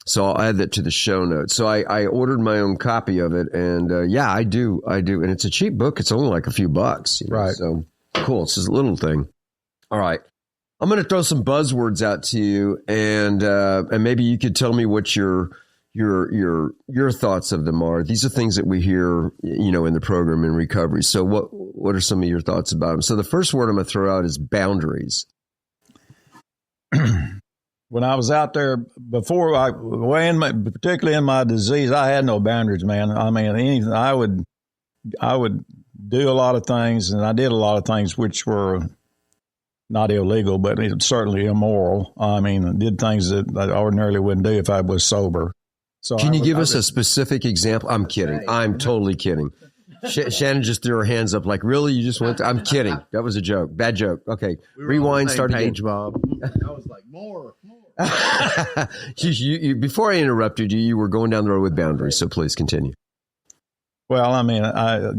So I'll add that to the show notes. So I ordered my own copy of it, and yeah, I do. And it's a cheap book. It's only like a few bucks. Right. So cool. It's just a little thing. All right. I'm going to throw some buzzwords out to you, and maybe you could tell me what your thoughts of them are. These are things that we hear, in the program in recovery. So what are some of your thoughts about them? So the first word I'm going to throw out is boundaries. When I was out there before, particularly in my disease, I had no boundaries, man. I mean, anything, I would do a lot of things, and I did a lot of things which were not illegal, but certainly immoral. I mean, I did things that I ordinarily wouldn't do if I was sober. So can you give us a specific example? I'm kidding. I'm totally kidding. Shannon just threw her hands up like, really? You just went to, I'm kidding. That was a joke. Bad joke. Okay. Rewind. Start again. Bob. I was like, more. you, before I interrupted you, you were going down the road with boundaries. So please continue. Well, I mean, I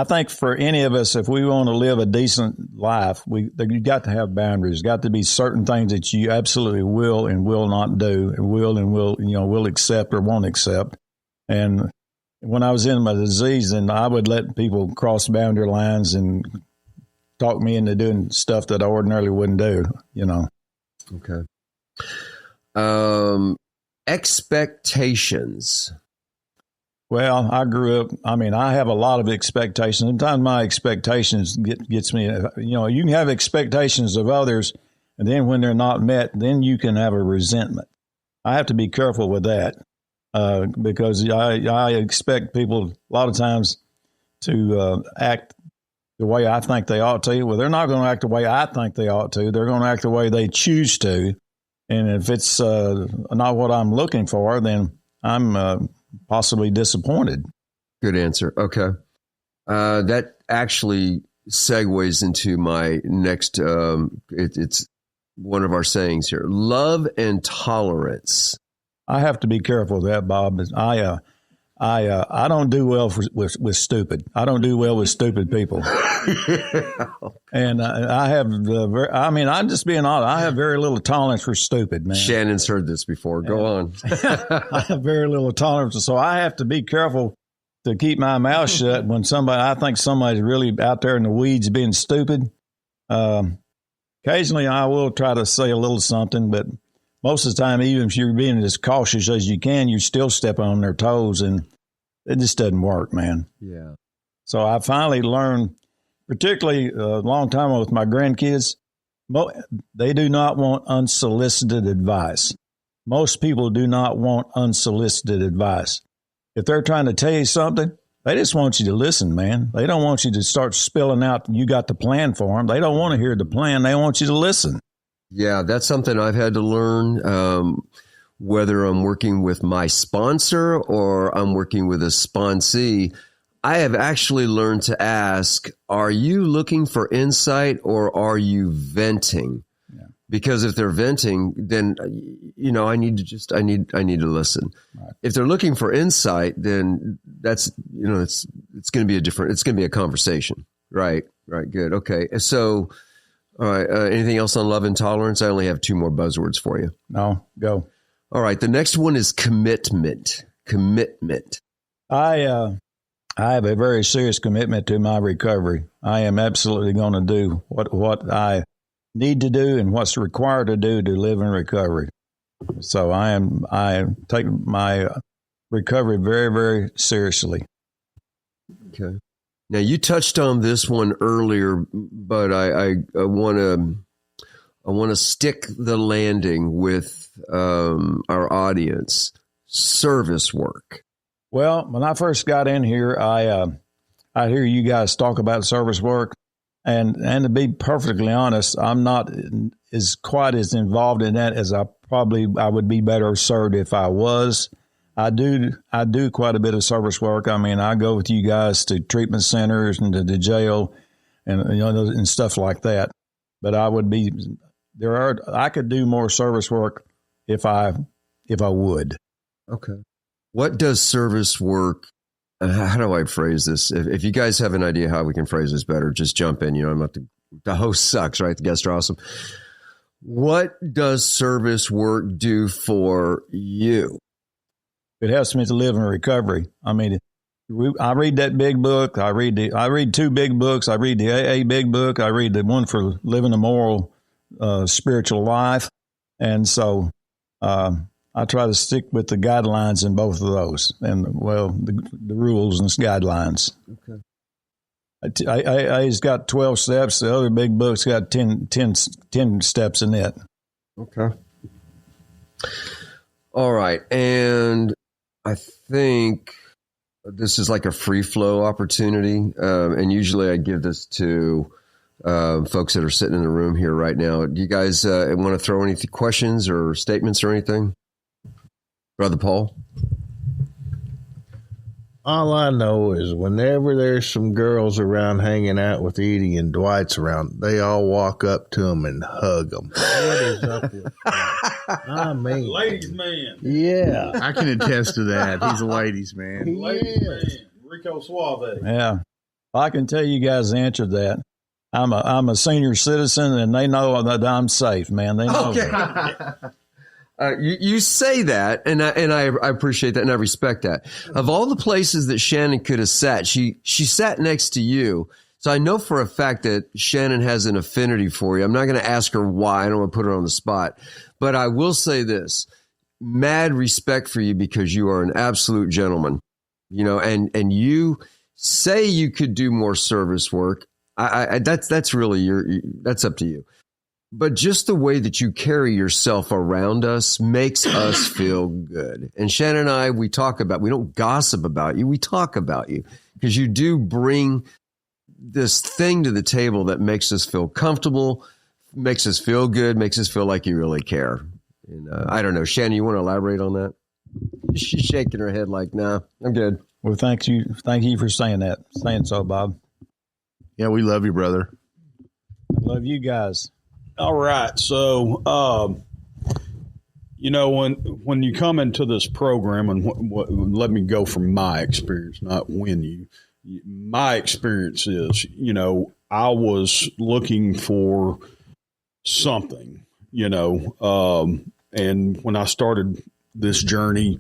think for any of us, if we want to live a decent life, you got to have boundaries. Got to be certain things that you absolutely will and will not do, and will accept or won't accept. And when I was in my disease, then I would let people cross boundary lines and talk me into doing stuff that I ordinarily wouldn't do. Okay. Expectations. Well, I grew up, I have a lot of expectations. Sometimes my expectations gets me, you can have expectations of others, and then when they're not met, then you can have a resentment. I have to be careful with that because I expect people a lot of times to act the way I think they ought to. Well, they're not going to act the way I think they ought to. They're going to act the way they choose to. And if it's not what I'm looking for, then I'm possibly disappointed. Good answer. Okay. That actually segues into my next, it's one of our sayings here, love and tolerance. I have to be careful of that, Bob. I don't do well with stupid. I don't do well with stupid people. And I have I'm just being honest. I have very little tolerance for stupid, man. Shannon's heard this before. Go on. I have very little tolerance. So I have to be careful to keep my mouth shut when I think somebody's really out there in the weeds being stupid. Occasionally I will try to say a little something, but most of the time, even if you're being as cautious as you can, you still step on their toes, and it just doesn't work, man. Yeah. So I finally learned, particularly a long time ago with my grandkids, they do not want unsolicited advice. Most people do not want unsolicited advice. If they're trying to tell you something, they just want you to listen, man. They don't want you to start spilling out, you got the plan for them. They don't want to hear the plan. They want you to listen. Yeah, that's something I've had to learn, whether I'm working with my sponsor or I'm working with a sponsee. I have actually learned to ask, are you looking for insight or are you venting? Yeah. Because if they're venting, then, I need to listen. Right. If they're looking for insight, then that's, it's going to be a conversation. Right. Right. Good. Okay. So, all right. Anything else on love and tolerance? I only have two more buzzwords for you. No, go. All right. The next one is commitment. Commitment. I have a very serious commitment to my recovery. I am absolutely going to do what I need to do and what's required to do to live in recovery. So I take my recovery very, very seriously. Okay. Now you touched on this one earlier, but I want to stick the landing with our audience. Service work. Well, when I first got in here, I hear you guys talk about service work, and to be perfectly honest, I'm not quite as involved in that as I would be better served if I was. I do quite a bit of service work. I mean, I go with you guys to treatment centers and to the jail, and and stuff like that. But I could do more service work if I would. Okay. What does service work? How do I phrase this? If you guys have an idea how we can phrase this better, just jump in. I'm not the host sucks, right? The guests are awesome. What does service work do for you? It helps me to live in recovery. I mean, I read that big book. I read two big books. I read the AA big book. I read the one for living a moral, spiritual life. And so, I try to stick with the guidelines in both of those, and the rules and guidelines. Okay. AA's got 12 steps. The other big book's got 10 steps in it. Okay. All right, and I think this is like a free flow opportunity, and usually I give this to folks that are sitting in the room here right now. Do you guys want to throw any questions or statements or anything? Brother Paul? All I know is whenever there's some girls around hanging out with Edie and Dwight's around, they all walk up to them and hug them. What is up with that? I mean, Ladies man. Yeah. I can attest to that. He's a ladies man. Ladies man. Rico Suave. Yeah. I can tell you guys the answer to that. I'm a senior citizen, and they know that I'm safe, man. They know. Okay. You say that, and I appreciate that, and I respect that. Of all the places that Shannon could have sat, she sat next to you. So I know for a fact that Shannon has an affinity for you. I'm not going to ask her why. I don't want to put her on the spot. But I will say this. Mad respect for you because you are an absolute gentleman. And you say you could do more service work. That's really that's up to you. But just the way that you carry yourself around us makes us feel good. And Shannon and I, we don't gossip about you. We talk about you because you do bring this thing to the table that makes us feel comfortable, makes us feel good, makes us feel like you really care. And I don't know, Shannon, you want to elaborate on that? She's shaking her head like, nah, I'm good. Well, thank you for saying that. Saying so, Bob. Yeah, we love you, brother. Love you guys. All right. So, when you come into this program, and let me go from my experience, not my experience is, I was looking for something, and when I started this journey,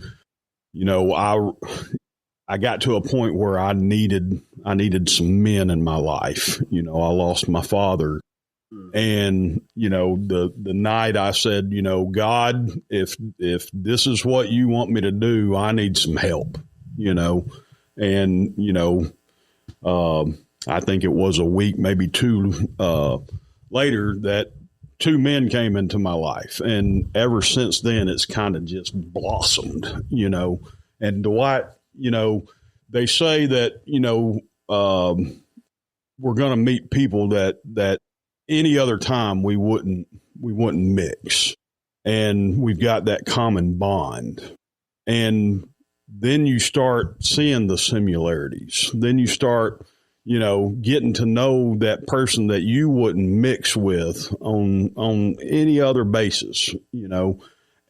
I got to a point where I needed some men in my life. I lost my father. And, the night I said, God, if this is what you want me to do, I need some help, and, I think it was a week, maybe two, later that two men came into my life. And ever since then, it's kind of just blossomed, and Dwight, they say that, we're going to meet people that any other time we wouldn't mix, and we've got that common bond. And then you start seeing the similarities. Then you start, getting to know that person that you wouldn't mix with on any other basis,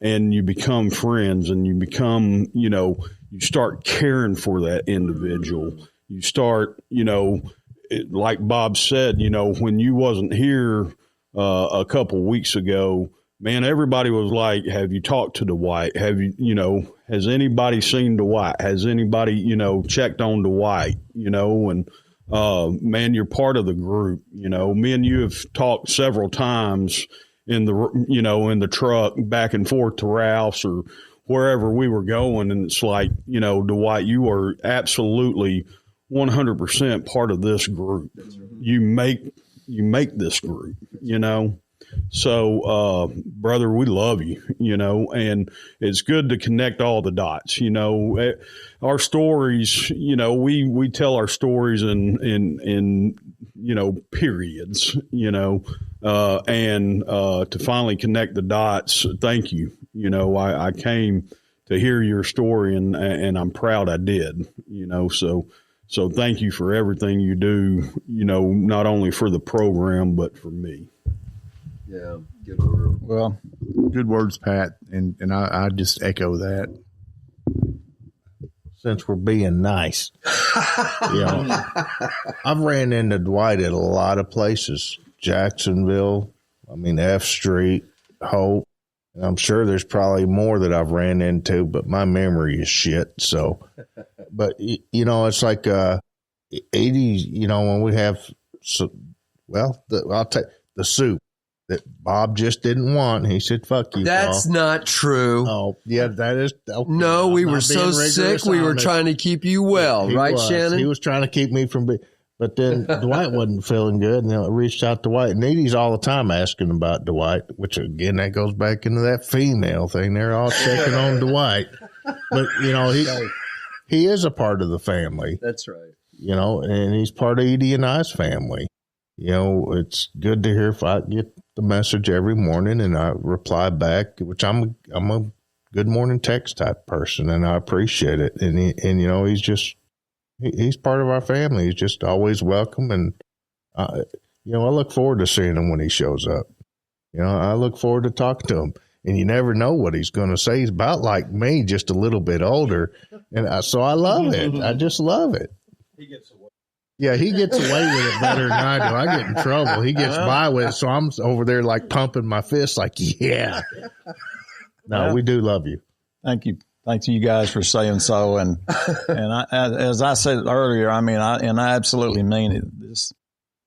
and you become friends, and you become, you start caring for that individual. You start, like Bob said, when you wasn't here a couple weeks ago, man, everybody was like, have you talked to Dwight? Have you, has anybody seen Dwight? Has anybody, checked on Dwight? And man, you're part of the group. Me and you have talked several times in the truck back and forth to Ralph's or wherever we were going. And it's like, Dwight, you are absolutely 100% part of this group. You make this group, So, brother, we love you, and it's good to connect all the dots. Our stories, we tell our stories in periods, and to finally connect the dots. Thank you. I came to hear your story, and I'm proud I did, so thank you for everything you do, not only for the program, but for me. Yeah, good word. Well, good words, Pat, and I just echo that. Since we're being nice, I've ran into Dwight at a lot of places, Jacksonville, F Street, Hope. And I'm sure there's probably more that I've ran into, but my memory is shit. So, but it's like 80s. When we have, I'll take the soup that Bob just didn't want. He said, "Fuck you." That's Paul. not true. Oh, yeah, that is. Okay. No, we were so sick. We were trying to keep you well, right, Shannon? He was trying to keep me from being. But then Dwight wasn't feeling good, and I reached out to Dwight. And Edie's all the time asking about Dwight, which again, that goes back into that female thing. They're all checking on Dwight, but he is a part of the family. That's right. And he's part of Edie and I's family. It's good to hear if I get the message every morning and I reply back, which I'm a good morning text type person, and I appreciate it. And he's just. He's part of our family. He's just always welcome. And, I look forward to seeing him when he shows up. I look forward to talking to him. And you never know what he's going to say. He's about like me, just a little bit older. And so I love it. I just love it. He gets away. Yeah, he gets away with it better than I do. I get in trouble. He gets by with it. So I'm over there like pumping my fist like, yeah. No, we do love you. thank you. Thank you guys for saying so. And as I said earlier, I absolutely mean it.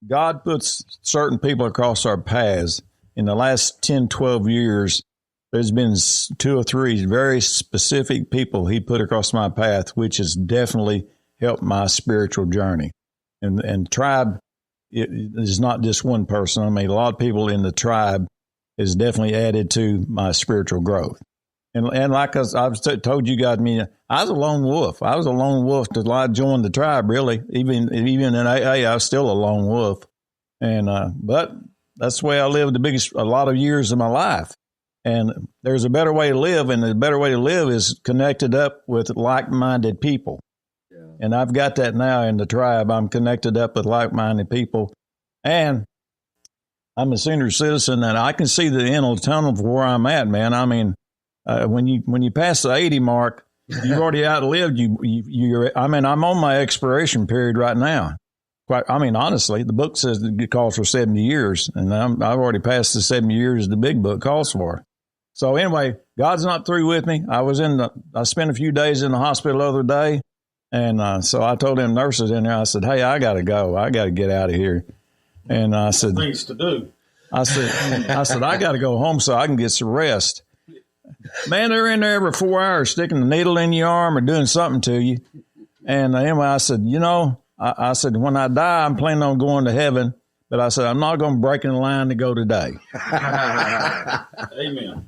God puts certain people across our paths. In the last 10, 12 years, there's been 2 or 3 very specific people he put across my path, which has definitely helped my spiritual journey. And tribe is not just one person. A lot of people in the tribe has definitely added to my spiritual growth. And like I've told you guys, I was a lone wolf. I was a lone wolf till I joined the tribe, really. Even in AA, I was still a lone wolf. And but that's the way I lived a lot of years of my life. And there's a better way to live, and the better way to live is connected up with like-minded people. Yeah. And I've got that now in the tribe. I'm connected up with like-minded people. And I'm a senior citizen, and I can see the end of the tunnel for where I'm at, man. When you pass the 80 mark, you've already outlived you're. I'm on my expiration period right now. Honestly, the book says it calls for 70 years, and I've already passed the 70 years the big book calls for. So anyway, God's not through with me. I spent a few days in the hospital the other day, and so I told them nurses in there, I said, "Hey, I got to go. I got to get out of here." And I said, "Things to do." I said, "I got to go home so I can get some rest." Man, they're in there every 4 hours sticking the needle in your arm or doing something to you. And anyway, I said, I said, when I die, I'm planning on going to heaven. But I said, I'm not going to break in line to go today. Amen.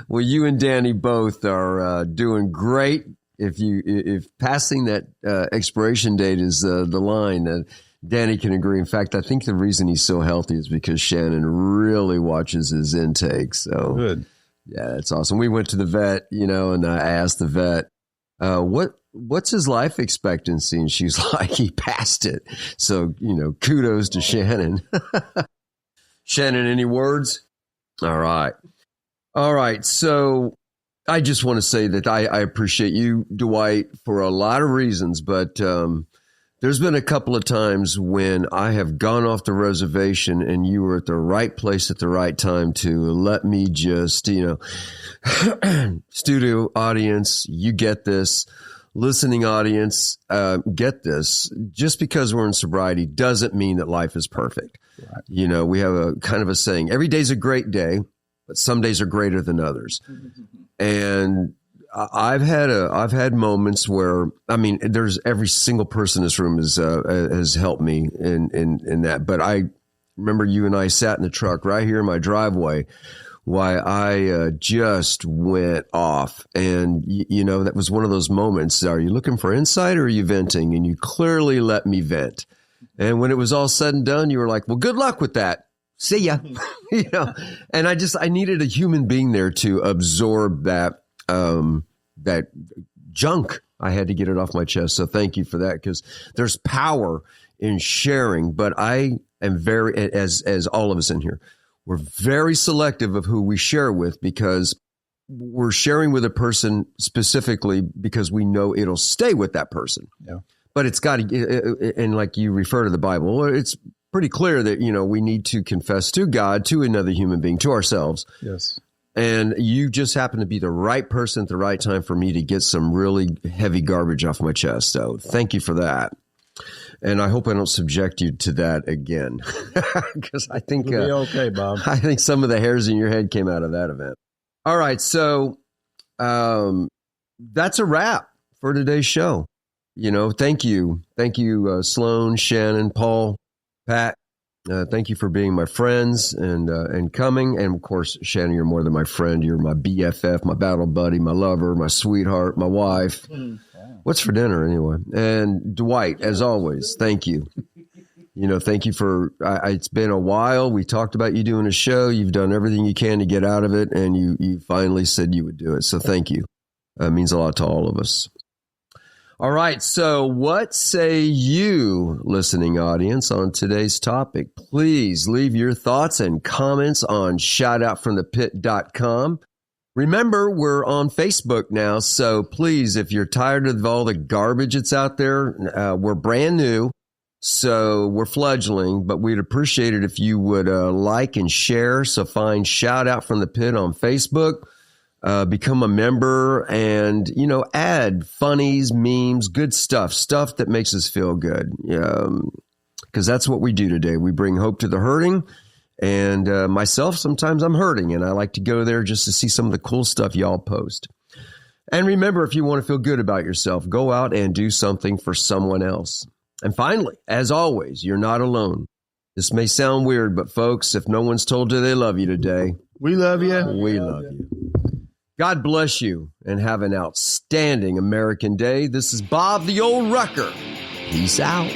Well, you and Danny both are doing great. If passing that expiration date is the line, Danny can agree. In fact, I think the reason he's so healthy is because Shannon really watches his intake. So good. Yeah, that's awesome. We went to the vet, and I asked the vet, what's his life expectancy? And she's like, he passed it. So, kudos to Shannon. Shannon, any words? All right. So I just want to say that I appreciate you, Dwight, for a lot of reasons, but there's been a couple of times when I have gone off the reservation and you were at the right place at the right time to let me just, studio audience, you get this, listening audience, get this. Just because we're in sobriety doesn't mean that life is perfect. Right. We have a kind of a saying, every day's a great day but some days are greater than others. And I've had moments where, I mean, there's every single person in this room has helped me in that. But I remember you and I sat in the truck right here in my driveway while I just went off. And, that was one of those moments. Are you looking for insight or are you venting? And you clearly let me vent. And when it was all said and done, you were like, well, good luck with that. See ya. And I needed a human being there to absorb that junk. I had to get it off my chest. So thank you for that, because there's power in sharing. But I am very, as all of us in here, we're very selective of who we share with, because we're sharing with a person specifically because we know it'll stay with that person. Yeah. But it's got to, and like you refer to the Bible, it's pretty clear that, we need to confess to God, to another human being, to ourselves. Yes. And you just happen to be the right person at the right time for me to get some really heavy garbage off my chest. So thank you for that. And I hope I don't subject you to that again, because I think It'll be okay, Bob. I think some of the hairs in your head came out of that event. All right. So that's a wrap for today's show. Thank you. Thank you, Sloan, Shannon, Paul, Pat. Thank you for being my friends and coming. And of course, Shannon, you're more than my friend. You're my BFF, my battle buddy, my lover, my sweetheart, my wife. What's for dinner anyway? And Dwight, as always, thank you. Thank you for, it's been a while. We talked about you doing a show. You've done everything you can to get out of it. And you finally said you would do it. So thank you. It means a lot to all of us. All right. So what say you, listening audience, on today's topic? Please leave your thoughts and comments on shoutoutfromthepit.com. Remember, we're on Facebook now. So please, if you're tired of all the garbage that's out there, we're brand new. So we're fledgling, but we'd appreciate it if you would like and share. So find Shout Out from the Pit on Facebook. Become a member and, add funnies, memes, good stuff that makes us feel good. Because that's what we do today. We bring hope to the hurting. And myself, sometimes I'm hurting, and I like to go there just to see some of the cool stuff y'all post. And remember, if you want to feel good about yourself, go out and do something for someone else. And finally, as always, you're not alone. This may sound weird, but folks, if no one's told you they love you today, We love you. we love you. God bless you and have an outstanding American day. This is Bob the Old Rucker. Peace out.